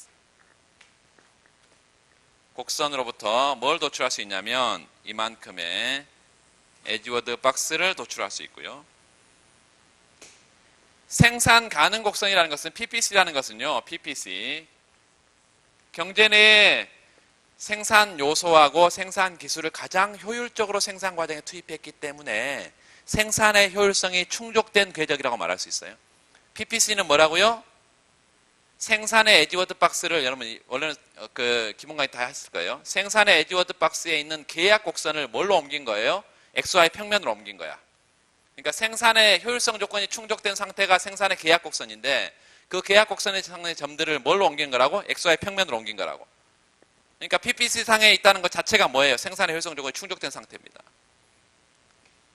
곡선으로부터 뭘 도출할 수 있냐면 이만큼의 에지워드 박스를 도출할 수 있고요. 생산 가능 곡선이라는 것은 PPC라는 것은요. PPC 경제 내에 생산 요소하고 생산 기술을 가장 효율적으로 생산 과정에 투입했기 때문에 생산의 효율성이 충족된 궤적이라고 말할 수 있어요. PPC는 뭐라고요? 생산의 에지워드 박스를 여러분 원래는 그 기본 강의 다 했을 거예요. 생산의 에지워드 박스에 있는 계약 곡선을 뭘로 옮긴 거예요? XY 평면으로 옮긴 거야. 그러니까 생산의 효율성 조건이 충족된 상태가 생산의 계약 곡선인데 그 계약 곡선의 상의 점들을 뭘로 옮긴 거라고? XY 평면으로 옮긴 거라고. 그러니까 PPC 상에 있다는 것 자체가 뭐예요? 생산의 효율성 조건이 충족된 상태입니다.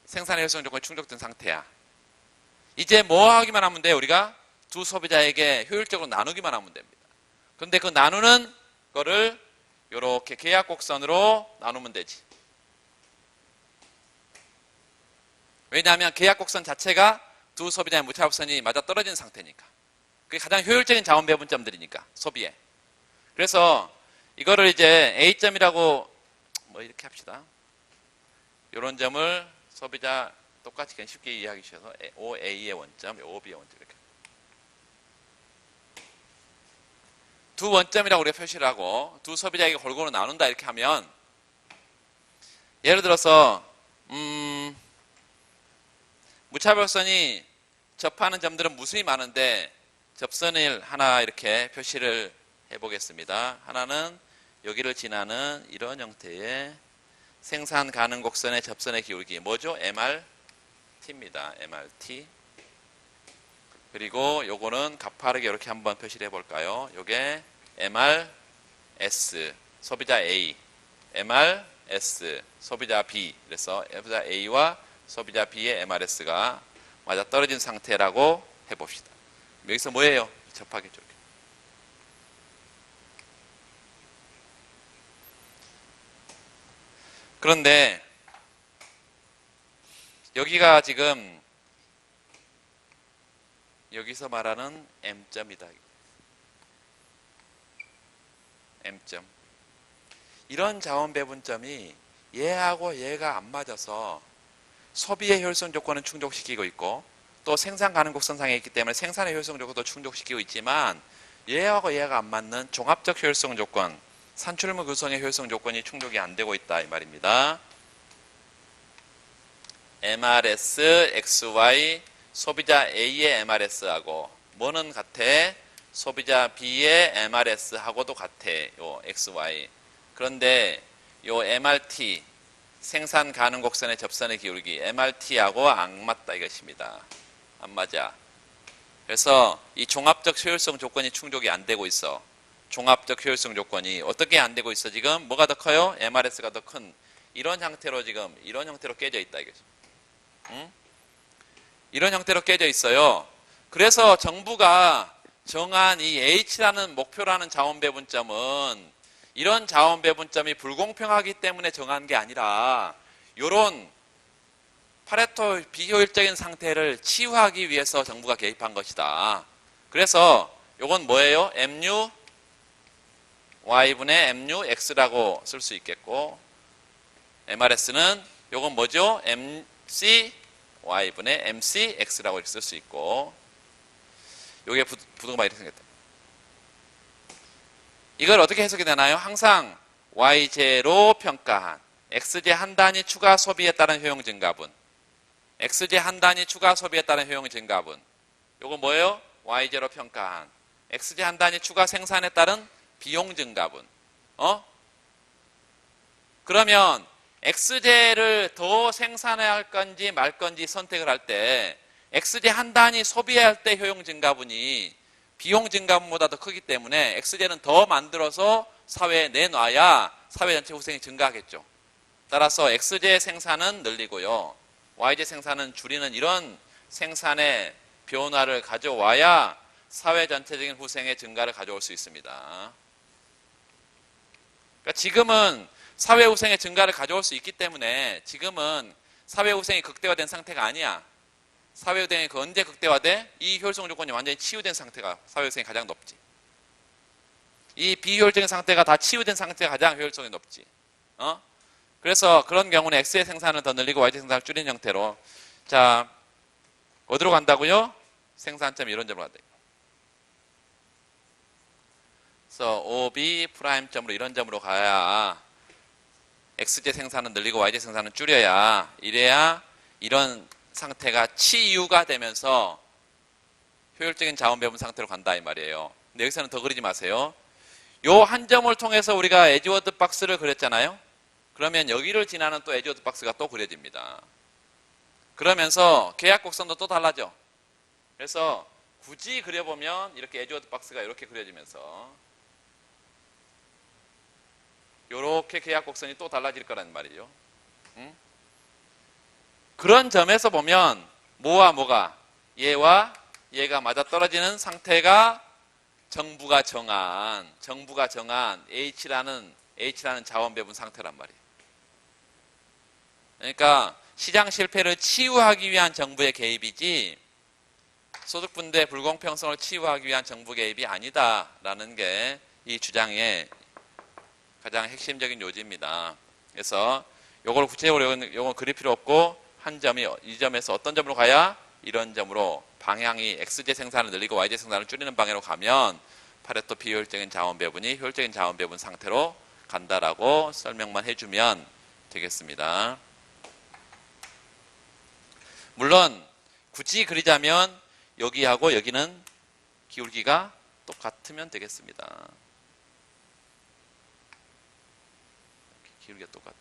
생산의 효율성 조건이 충족된 상태야. 이제 뭐 하기만 하면 돼요? 우리가 두 소비자에게 효율적으로 나누기만 하면 됩니다. 그런데 그 나누는 거를 이렇게 계약 곡선으로 나누면 되지. 왜냐하면 계약 곡선 자체가 두 소비자의 무차곡선이 맞아 떨어진 상태니까. 그게 가장 효율적인 자원 배분점들이니까 소비에. 그래서 이거를 이제 A점이라고 뭐 이렇게 합시다. 이런 점을 소비자 똑같이 그냥 쉽게 이해하기 위해서 OA의 원점, OB의 원점 이렇게. 두 원점이라고 우리가 표시를 하고 두 소비자에게 골고루 나눈다 이렇게 하면 예를 들어서 무차별선이 접하는 점들은 무수히 많은데 접선을 하나 이렇게 표시를 해보겠습니다. 하나는 여기를 지나는 이런 형태의 생산 가능 곡선의 접선의 기울기 뭐죠? MRT입니다. MRT. 그리고 요거는 가파르게 이렇게 한번 표시를 해볼까요? 요게 MRS 소비자 A, MRS 소비자 B. 그래서 소비자 A와 소비자 B의 MRS가 맞아 떨어진 상태라고 해봅시다. 여기서 뭐예요? 접하겠죠. 그런데 여기가 지금 여기서 말하는 M점이다. M점. 이런 자원 배분점이 얘하고 얘가 안 맞아서 소비의 효율성 조건은 충족시키고 있고 또 생산 가능 곡선상에 있기 때문에 생산의 효율성 조건도 충족시키고 있지만 얘하고 얘가 안 맞는 종합적 효율성 조건, 산출물 구성의 효율성 조건이 충족이 안 되고 있다 이 말입니다. MRS, XY, 소비자 A의 MRS하고 뭐는 같아? 소비자 B의 MRS하고도 같아. 요 XY. 그런데 요 MRT, 생산 가능 곡선의 접선의 기울기, MRT하고 안 맞다 이것입니다. 안 맞아. 그래서 이 종합적 효율성 조건이 충족이 안 되고 있어. 종합적 효율성 조건이 어떻게 안 되고 있어 지금? 뭐가 더 커요? MRS가 더 큰 이런 형태로 지금 이런 형태로 깨져 있다 이거죠. 응? 이런 형태로 깨져 있어요. 그래서 정부가 정한 이 H라는 목표라는 자원 배분점은 이런 자원 배분점이 불공평하기 때문에 정한 게 아니라 이런 파레토 비효율적인 상태를 치유하기 위해서 정부가 개입한 것이다. 그래서 이건 뭐예요? MU Y분의 MU X라고 쓸 수 있겠고 MRS는 이건 뭐죠? MC Y분의 MC X라고 쓸 수 있고 이게 부등호가 이렇게 생겼다. 이걸 어떻게 해석이 되나요? 항상 Y제로 평가한 X제 한 단위 추가 소비에 따른 효용 증가분 X제 한 단위 추가 소비에 따른 효용 증가분 이거 뭐예요? Y제로 평가한 X제 한 단위 추가 생산에 따른 비용 증가분 그러면 X제를 더 생산해야 할 건지 말 건지 선택을 할 때 X제 한 단위 소비해야 할 때 효용 증가분이 비용 증가분보다 더 크기 때문에 X제는 더 만들어서 사회에 내놔야 사회 전체 후생이 증가하겠죠. 따라서 X제 생산은 늘리고요. Y제 생산은 줄이는 이런 생산의 변화를 가져와야 사회 전체적인 후생의 증가를 가져올 수 있습니다. 그러니까 지금은 사회 후생의 증가를 가져올 수 있기 때문에 지금은 사회 후생이 극대화된 상태가 아니야. 사회 후생이 언제 극대화돼? 이 효율성 조건이 완전히 치유된 상태가 사회 후생이 가장 높지. 이 비효율적인 상태가 다 치유된 상태가 가장 효율성이 높지. 그래서 그런 경우는 X의 생산을 더 늘리고 Y의 생산을 줄인 형태로 자 어디로 간다고요? 생산점 이런 점으로 간다. 그래서 OB 프라임점으로 이런 점으로 가야 X제 생산은 늘리고 Y제 생산은 줄여야 이래야 이런 상태가 치유가 되면서 효율적인 자원 배분 상태로 간다 이 말이에요. 근데 여기서는 더 그리지 마세요. 요 한 점을 통해서 우리가 에즈워드 박스를 그렸잖아요. 그러면 여기를 지나는 또 에즈워드 박스가 또 그려집니다. 그러면서 계약 곡선도 또 달라져. 그래서 굳이 그려보면 이렇게 에즈워드 박스가 이렇게 그려지면서 이렇게 계약 곡선이 또 달라질 거란 말이죠. 그런 점에서 보면 뭐와 뭐가 얘와 얘가 맞아떨어지는 상태가 정부가 정한 H라는 자원 배분 상태란 말이에요. 그러니까 시장 실패를 치유하기 위한 정부의 개입이지 소득분배 불공평성을 치유하기 위한 정부 개입이 아니다라는 게 이 주장의 가장 핵심적인 요지입니다. 그래서 요걸 구체적으로 요건 그릴 필요 없고 한 점이 이 점에서 어떤 점으로 가야 이런 점으로 방향이 XJ 생산을 늘리고 YJ 생산을 줄이는 방향으로 가면 파레토 비효율적인 자원 배분이 효율적인 자원 배분 상태로 간다라고 설명만 해주면 되겠습니다. 물론 굳이 그리자면 여기하고 여기는 기울기가 똑같으면 되겠습니다. 기울기가 똑같아.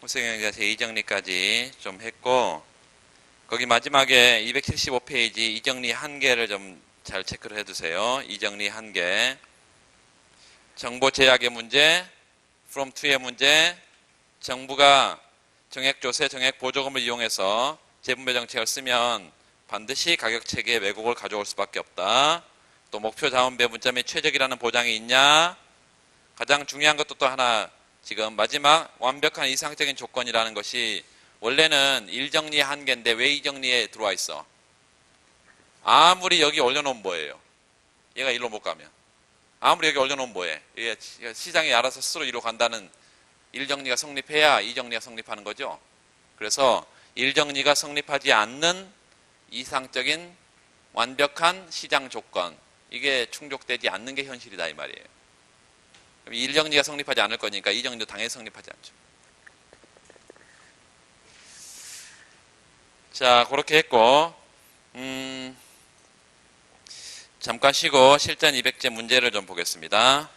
호세경제 제2정리까지 좀 했고 거기 마지막에 275페이지 이정리 한계를 좀 잘 체크를 해두세요. 이정리 한계, 정보 제약의 문제, from to의 문제, 정부가 정액조세, 정액보조금을 이용해서 재분배 정책을 쓰면 반드시 가격체계의 왜곡을 가져올 수밖에 없다. 또 목표 자원배 문자 및 최적이라는 보장이 있냐? 가장 중요한 것도 또 하나 지금 마지막 완벽한 이상적인 조건이라는 것이 원래는 일정리 한계인데 왜 이정리에 들어와 있어? 아무리 여기 올려놓으면 뭐예요? 얘가 일로 못 가면. 아무리 여기 올려놓으면 뭐해? 얘 시장이 알아서 스스로 이로 간다는 일정리가 성립해야 이정리가 성립하는 거죠. 그래서 일정리가 성립하지 않는 이상적인 완벽한 시장 조건, 이게 충족되지 않는 게 현실이다 이 말이에요. 그럼 일정리가 성립하지 않을 거니까 이정리도 당연히 성립하지 않죠. 자, 그렇게 했고 잠깐 쉬고 실전 200제 문제를 좀 보겠습니다.